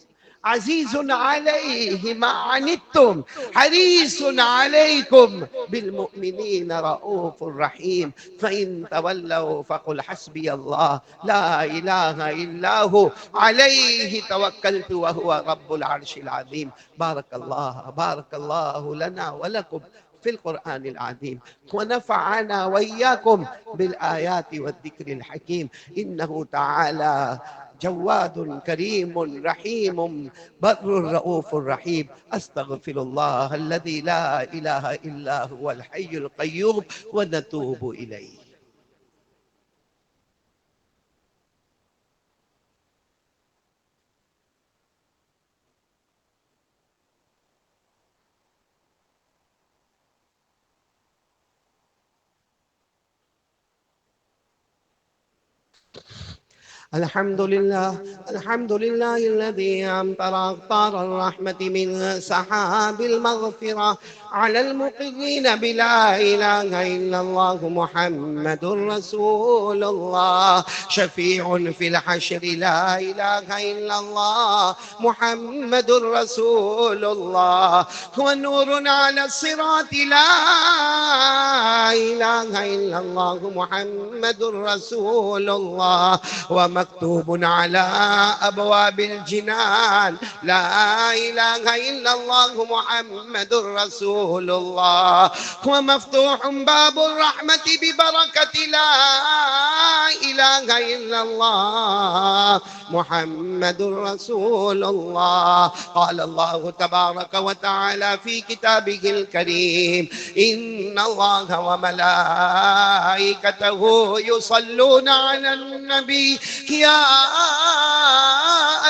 عزيز عليه ما عنتم حريص عليكم بالمؤمنين رؤوف رحيم. فإن تولوا فقل حسبي الله لا إله إلا هو عليه توكلت وهو رب العرش العظيم. بارك الله لنا ولكم في القرآن العظيم، ونفعنا وإياكم بالآيات والذكر الحكيم. إنه تعالى جواد كريم رحيم بر رؤوف رحيم. أستغفر الله الذي لا إله إلا هو الحي القيوم ونتوب إليه. الحمد لله الذي أمطر أقطار الرحمة من سحاب المغفرة على المقرين بلا إله إلا الله محمد رسول الله. شفيع في الحشر لا إله إلا الله محمد رسول الله. هو نور على الصراط لا إله إلا الله محمد رسول الله. ومكتوب على أبواب الجنان لا إله إلا الله محمد رسول الله. ومفتوح باب الرحمة ببركة لا إله إلا الله محمد رسول الله. قال الله تبارك وتعالى في كتابه الكريم: إن الله وملائكته يصلون على النبي يا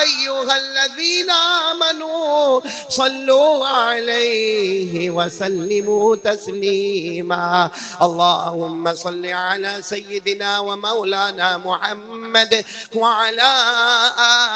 أيها الذين آمنوا صلوا عليه وسلموا تسليما. اللهم صل على سيدنا ومولانا محمد وعلى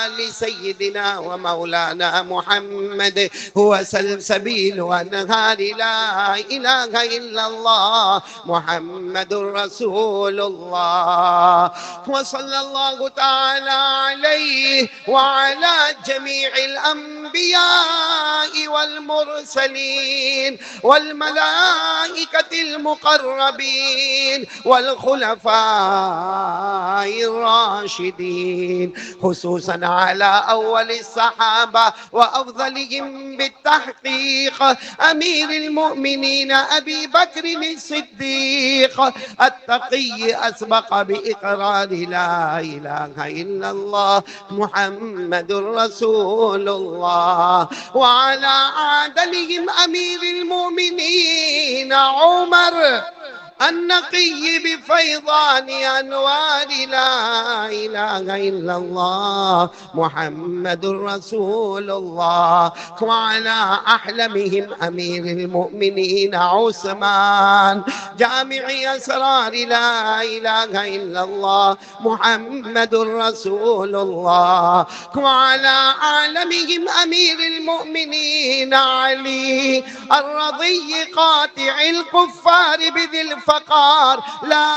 آل سيدنا ومولانا محمد. هو سلسبيل وأنهار لا إله إلا الله محمد رسول الله. وصلى الله تعالى عليه وعلى جميع الأنبياء والمرسلين والملائكة المقربين والخلفاء الراشدين، خصوصا على أول الصحابة وأفضلهم بالتحقيق أمير المؤمنين أبي بكر الصديق التقي أسبق بإقرار لا إله إلا الله محمد رسول الله. وعلى عادلهم أمير المؤمنين عمر النقي بفيضان أنوار لا إله إلا الله محمد رسول الله. وعلى أحلمهم أمير المؤمنين عثمان جامع أسرار لا إله إلا الله محمد رسول الله. وعلى أعلمهم أمير المؤمنين علي الرضي قاطع الكفار بذي الفقار لا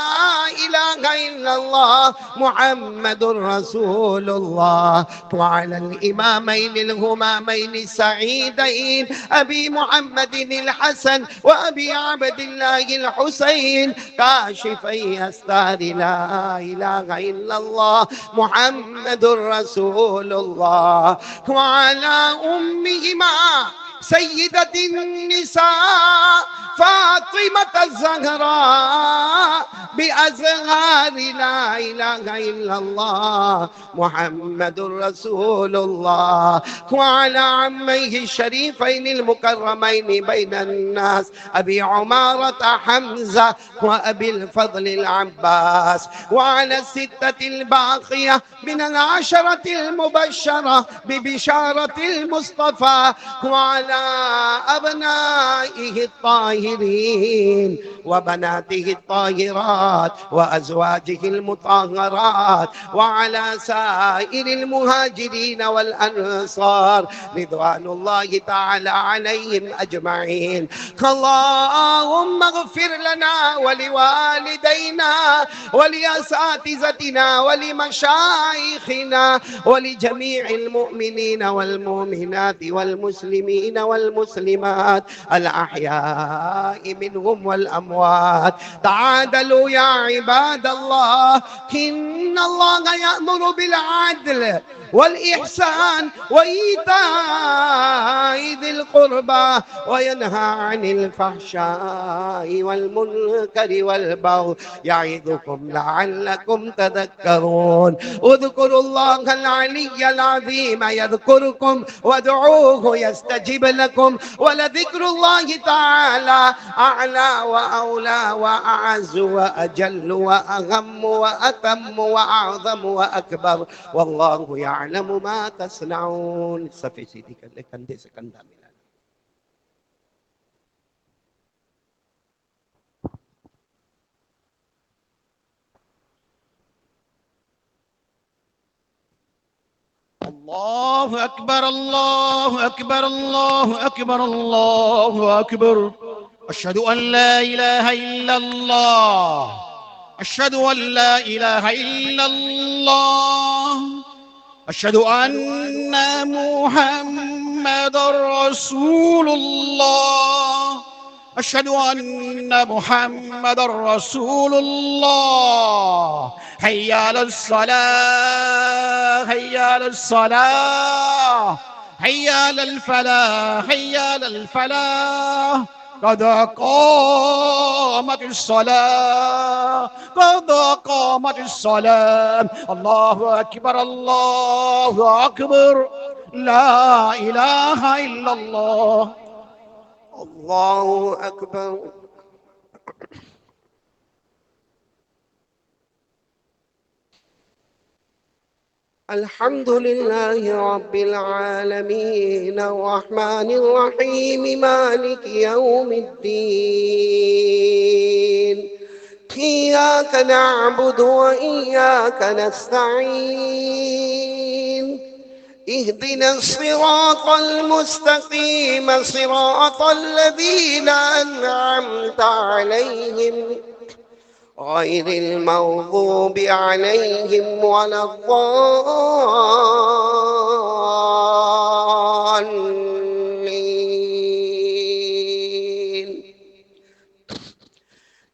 إله إلا الله محمد رسول الله. وعلى الإمامين الهمامين السعيدين أبي محمد الحسن وأبي عبد الله الحسين كاشفي أستار لا إله إلا الله محمد رسول الله. وعلى أمهما سيدة النساء فاطمة الزهراء بأزهار لا إله إلا الله محمد رسول الله. وعلى عميه الشريفين المكرمين بين الناس أبي عمارة حمزة وأبي الفضل العباس. وعلى الستة الباقية من العشرة المبشرة ببشارة المصطفى. وعلى أبنائه الطاهرين وبناته الطاهرات وأزواجه المطهرات. وعلى سائر المهاجرين والأنصار رضوان الله تعالى عليهم أجمعين. اللهم اغفر لنا ولوالدينا ولأساتذتنا ولمشايخنا ولجميع المؤمنين والمؤمنات والمسلمين والمسلمات الأحياء منهم والأموات. تعادلوا يا عباد الله، إن الله يأمر بالعدل والإحسان وإيتاء ذي القربى وينهى عن الفحشاء والمنكر والبغي يعظكم لعلكم تذكرون. اذكروا الله العلي العظيم يذكركم وادعوه يستجب لكم ولذكر الله تعالى أعلى وأولى وأعز وأجل وأهم وأتم وأعظم وأكبر والله يعلم ما تصنعون. صفحے سیدھی کر لے، کندھے سے کندھا ملا. الله أكبر الله أكبر الله أكبر الله أكبر. أشهد أن لا إله إلا الله أشهد أن لا إله إلا الله أشهد أن محمد رسول الله أشهد أن محمد رسول الله. حي على الصلاة حي على الصلاة حي على الفلاح حي على الفلاح. قد قامت الصلاة قد قامت الصلاة. الله أكبر الله أكبر لا إله إلا الله. الله أكبر. الحمد لله رب العالمين الرحمن الرحيم مالك يوم الدين. إياك نعبد وإياك نستعين. اهدنا الصراط المستقيم صراط الذين أنعمت عليهم غير المغضوب عليهم ولا الضالين.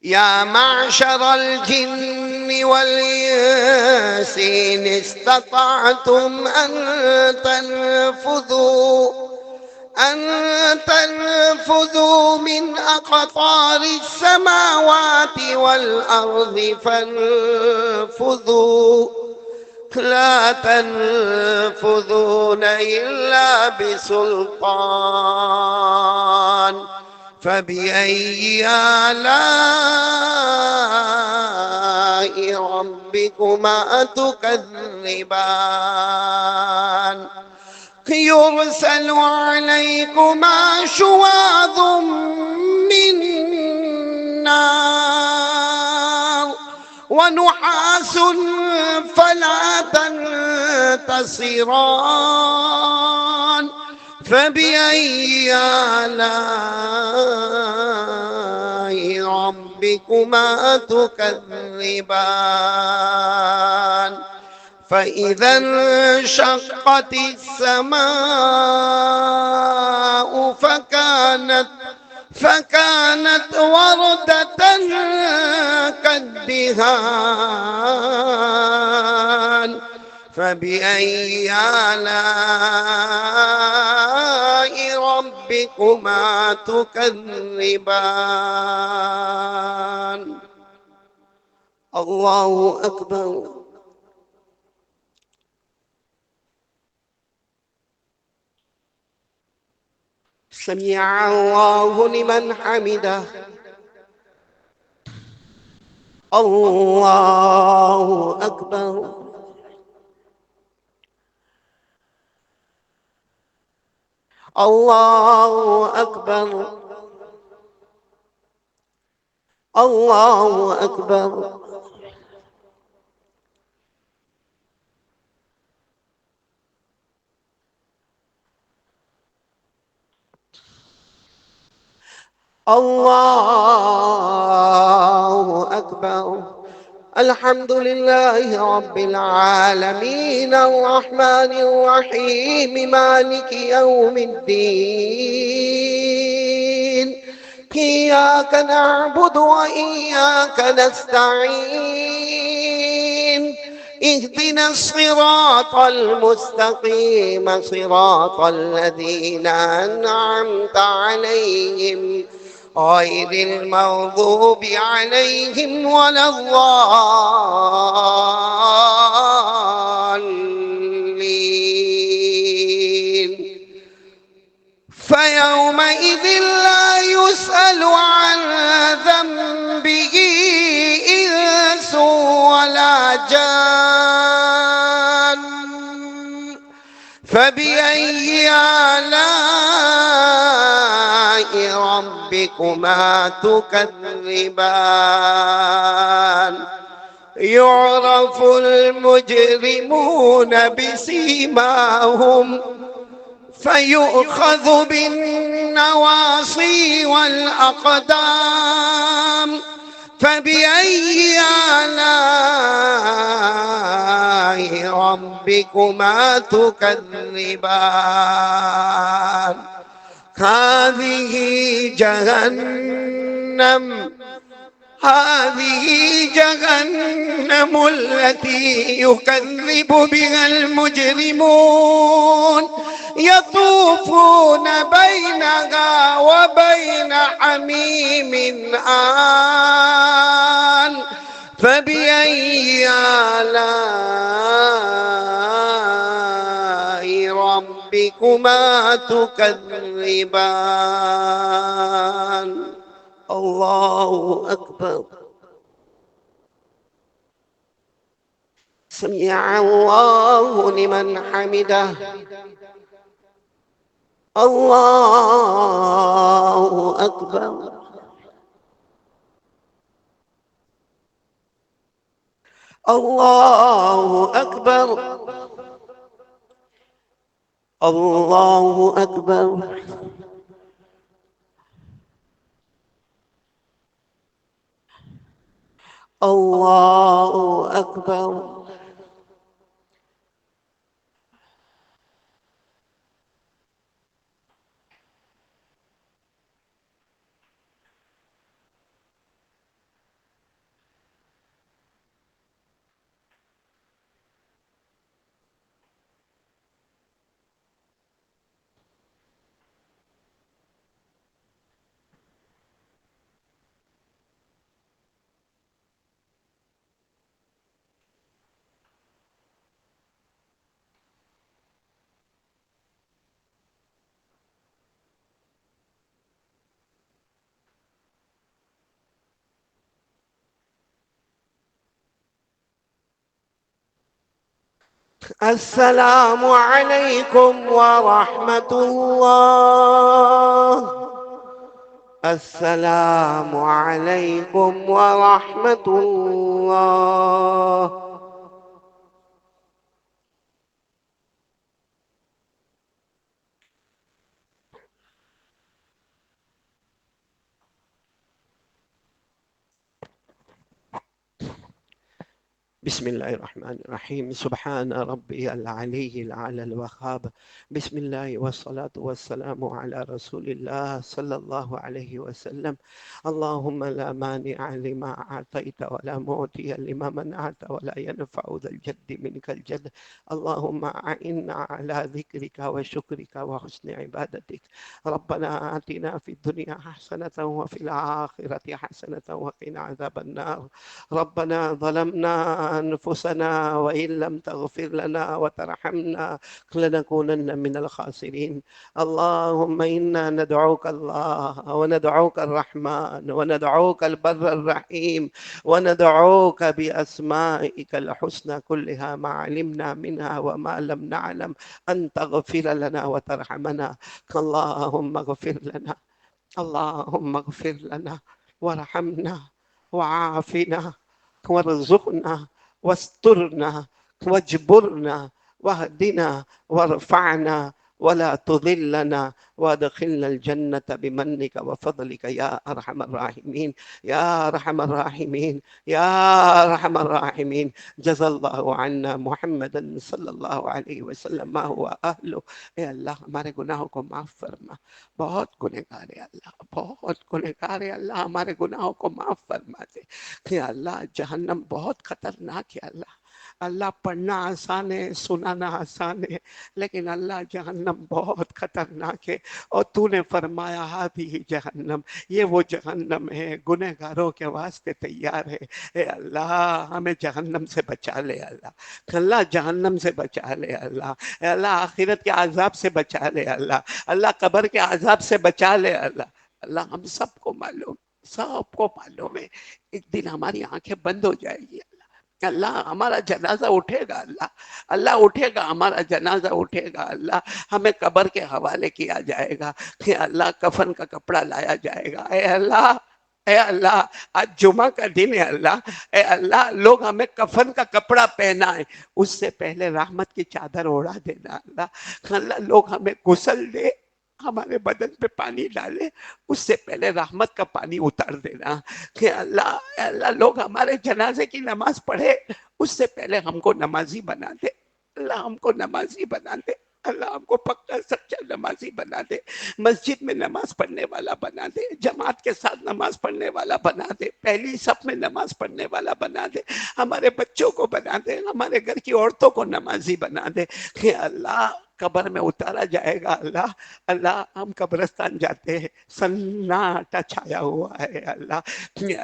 يا معشر الجن والإنس إن استطعتم أن تنفذوا من أقطار السماوات والأرض فانفذوا لا تنفذون إلا بسلطان. فبأي آلاء ربكما تكذبان يرسل عليكما شواظ من نار ونحاس فلا تنتصران فبأي آلاء ربكما تكذبان فإذا انشقت السماء فكانت وردة كالدهان فبأي آلاء ربكما تكذبان الله أكبر سمع الله لمن حمده الله أكبر الله أكبر الله أكبر الله أكبر الحمد لله رب العالمين الرحمن الرحيم مالك يوم الدين إياك نعبد وإياك نستعين اهدنا الصراط المستقيم صراط الذين أنعمت عليهم غير المغضوب عليهم ولا الضالين فيومئذ لا يسأل عن ذنبه إنس ولا جان فبأي آلاء ربكما تكذبان يعرف المجرمون بسيماهم فيؤخذ بالنواصي والأقدام فبأي آلاء ربكما تكذبان هذه جهنم التي يكذب بها المجرمون يطوفون بينها وبين حميم آن فبأي آلاء ربكما تكذبان الله أكبر سمع الله لمن حمده الله أكبر الله أكبر الله أكبر الله أكبر السلام علیکم ورحمۃ اللہ. السلام علیکم ورحمۃ اللہ. بسم الله الرحمن الرحيم. سبحان ربي العلي الأعلى الوهاب. بسم الله والصلاة والسلام على رسول الله صلى الله عليه وسلم. اللهم لا مانع لما أعطيت ولا معطي لما منعت ولا ينفع ذا الجد منك الجد. اللهم أعنا على ذكرك وشكرك وحسن عبادتك. ربنا آتنا في الدنيا حسنة وفي الآخرة حسنة وقنا عذاب النار. ربنا ظلمنا أنفسنا وإن لم تغفر لنا وترحمنا لنكونن من الخاسرين. اللهم إنا ندعوك الله وندعوك الرحمن وندعوك البر الرحيم وندعوك بأسمائك الحسنى كلها ما علمنا منها وما لم نعلم أن تغفر لنا وترحمنا. اللهم اغفر لنا، اللهم اغفر لنا وارحمنا وعافنا وارزقنا واسترنا واجبرنا واهدنا وارفعنا ولا تضلنا وادخلنا الجنة بمنك وفضلك يا أرحم الراحمين يا أرحم الراحمين يا أرحم الراحمين. جزا الله عنا محمدا صلی اللہ علیہ وسلم ما هو أهله. اے اللہ ہمارے گناہوں کو معاف فرما. بہت گنہگار ہے اللہ، بہت گنہگار ہے اللہ، ہمارے گناہوں کو معاف فرما دے. کہ اللہ جہنم بہت خطرناک ہے اللہ. اللہ پڑھنا آسان ہے، سنانا آسان ہے، لیکن اللہ جہنم بہت خطرناک ہے. اور تو نے فرمایا ہی جہنم، یہ وہ جہنم ہے گنہگاروں کے واسطے تیار ہے. اے اللہ ہمیں جہنم سے بچا لے اللہ، اللہ جہنم سے بچا لے اللہ، اے اللہ آخرت کے عذاب سے بچا لے اللہ، اللہ قبر کے عذاب سے بچا لے اللہ. اللہ ہم سب کو معلوم، سب کو معلوم ہے ایک دن ہماری آنکھیں بند ہو جائے گی اللہ. اللہ ہمارا جنازہ اٹھے گا اللہ، اللہ اٹھے گا، ہمارا جنازہ اٹھے گا اللہ. ہمیں قبر کے حوالے کیا جائے گا کہ اللہ کفن کا کپڑا لایا جائے گا. اے اللہ، اے اللہ آج جمعہ کا دن ہے اللہ، اے اللہ لوگ ہمیں کفن کا کپڑا پہنائیں، اس سے پہلے رحمت کی چادر اوڑا دینا اللہ. اللہ لوگ ہمیں غسل دے، ہمارے بدن پہ پانی ڈالے، اس سے پہلے رحمت کا پانی اتار دینا. کہ اللہ، اے اللہ لوگ ہمارے جنازے کی نماز پڑھے، اس سے پہلے ہم کو نمازی بنا دے اللہ، ہم کو نمازی بنا دے اللہ، ہم کو پکا سچا نمازی بنا دے، مسجد میں نماز پڑھنے والا بنا دے، جماعت کے ساتھ نماز پڑھنے والا بنا دے، پہلی صف میں نماز پڑھنے والا بنا دے، ہمارے بچوں کو بنا دے، ہمارے گھر کی عورتوں کو نمازی بنا دے. کہ اللہ قبر میں اتارا جائے گا اللہ، اللہ ہم قبرستان جاتے ہیں سناٹا چھایا ہوا ہے اللہ،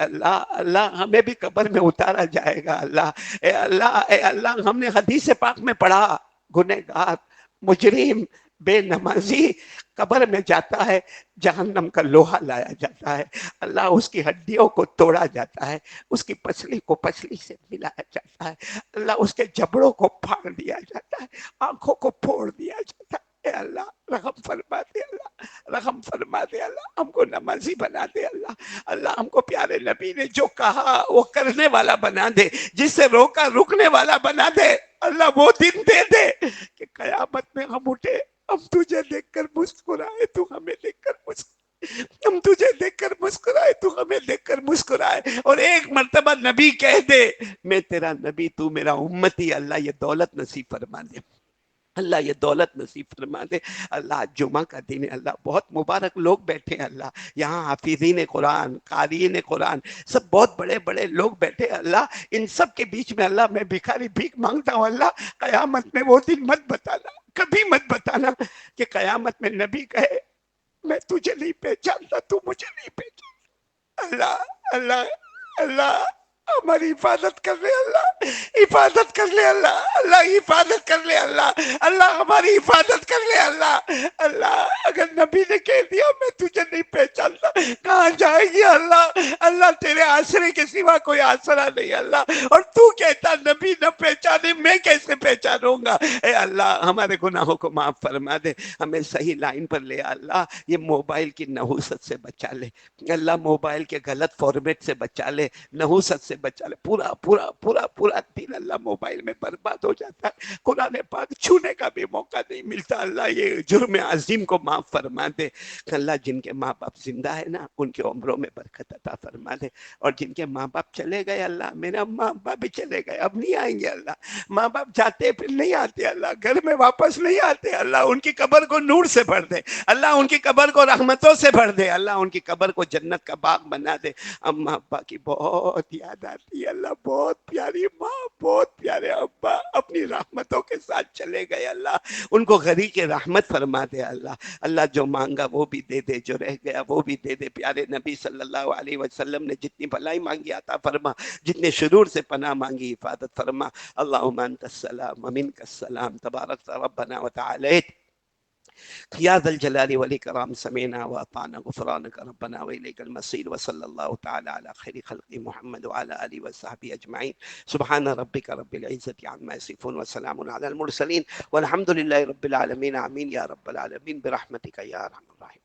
اللہ اللہ ہمیں بھی قبر میں اتارا جائے گا اللہ. اے اللہ، اے اللہ ہم نے حدیث پاک میں پڑھا گنہگار مجرم بے نمازی قبر میں جاتا ہے، جہنم کا لوہا لایا جاتا ہے اللہ، اس کی ہڈیوں کو توڑا جاتا ہے، اس کی پسلی کو پسلی سے ملایا جاتا ہے اللہ، اس کے جبڑوں کو پھاڑ دیا جاتا ہے، آنکھوں کو پھوڑ دیا جاتا ہے. اے اللہ رحم فرما دے اللہ، رحم فرما دے اللہ، ہم کو نمازی بنا دے اللہ. اللہ ہم کو پیارے نبی نے جو کہا وہ کرنے والا بنا دے، جس سے روکا رکنے والا بنا دے اللہ. وہ دن دے دے کہ قیامت میں ہم اٹھے، ہم تجھے دیکھ کر مسکرائے، تو ہمیں دیکھ کر مسکرائے، ہم تجھے دیکھ کر مسکرائے، تو ہمیں دیکھ کر مسکرائے، اور ایک مرتبہ نبی کہہ دے میں تیرا نبی تو میرا امتی. اللہ یہ دولت نصیب فرما دے، اللہ یہ دولت نصیب فرما دے اللہ. جمعہ کا دن ہے اللہ، بہت مبارک لوگ بیٹھے ہیں اللہ، یہاں حافظین قرآن، قارئین قرآن، سب بہت بڑے بڑے لوگ بیٹھے اللہ. ان سب کے بیچ میں اللہ میں بھکاری بھیک مانگتا ہوں اللہ، قیامت میں وہ دن مت بتانا، کبھی مت بتانا کہ قیامت میں نبی کہے میں تجھے نہیں پہچانتا، تو مجھے نہیں پہچانتا. اللہ اللہ اللہ ہماری حفاظت کر لے اللہ، حفاظت کر لے اللہ، اللہ حفاظت کر لے اللہ، اللہ ہماری حفاظت کر لے اللہ. اللہ اگر نبی نے کہہ دیا میں تجھے نہیں پہچانتا، کہاں جائے گی اللہ؟ اللہ تیرے آسرے کے سوا کوئی آسرا نہیں اللہ، اور تو کہتا نبی نہ پہچانے، میں کیسے پہچانوں گا؟ اے اللہ ہمارے گناہوں کو معاف فرما دے، ہمیں صحیح لائن پر لے اللہ، یہ موبائل کی نحوست سے بچا لے اللہ، موبائل کے غلط فارمیٹ سے بچا لے، نحوست سے بچا لے، پورا پورا پورا پورا دن اللہ موبائل میں برباد ہو جاتا ہے، قرآن پاک چھونے کا بھی موقع نہیں ملتا اللہ، یہ جرم عظیم کو معاف فرما دے اللہ، جن کے ماں باپ زندہ ہے نا ان کے عمروں میں برکت عطا فرما دے، اور جن کے ماں باپ چلے گئے اللہ، میرا ماں باپ بھی چلے گئے اب نہیں آئیں گے اللہ، ماں باپ جاتے پھر نہیں آتے اللہ، گھر میں واپس نہیں آتے اللہ، ان کی قبر کو نور سے بھر دے اللہ، ان کی قبر کو رحمتوں سے بھر دے اللہ، ان کی قبر کو جنت کا باغ بنا دے، اماں ابا کی بہت یاد آتی ہے اللہ، بہت پیاری ماں، بہت پیارے ابا اپنی رحمتوں کے ساتھ چلے گئے اللہ، ان کو غریق رحمت فرما دے اللہ، اللہ جو مانگا وہ بھی دے دے، جو رہ گیا وہ بھی دے دے، پیارے نبی صلی اللہ علیہ وسلم نے جتنی بھلائی مانگی عطا فرما، جتنے شرور سے پناہ مانگی حفاظت فرما، اللہم انت السلام ومنک السلام تبارک ربنا وتعالیت یا ذا الجلال والاکرام، سمعنا واطعنا غفرانک ربنا والیک المصیر، وصلی اللہ تعالی علی خیر خلق محمد وعلی آلہ وصحبہ اجمعین، سبحان ربک رب العزت عما یصفون وسلام علی المرسلین والحمد للہ رب العالمین، آمین یا رب العالمین برحمتک یا ارحم الراحمین۔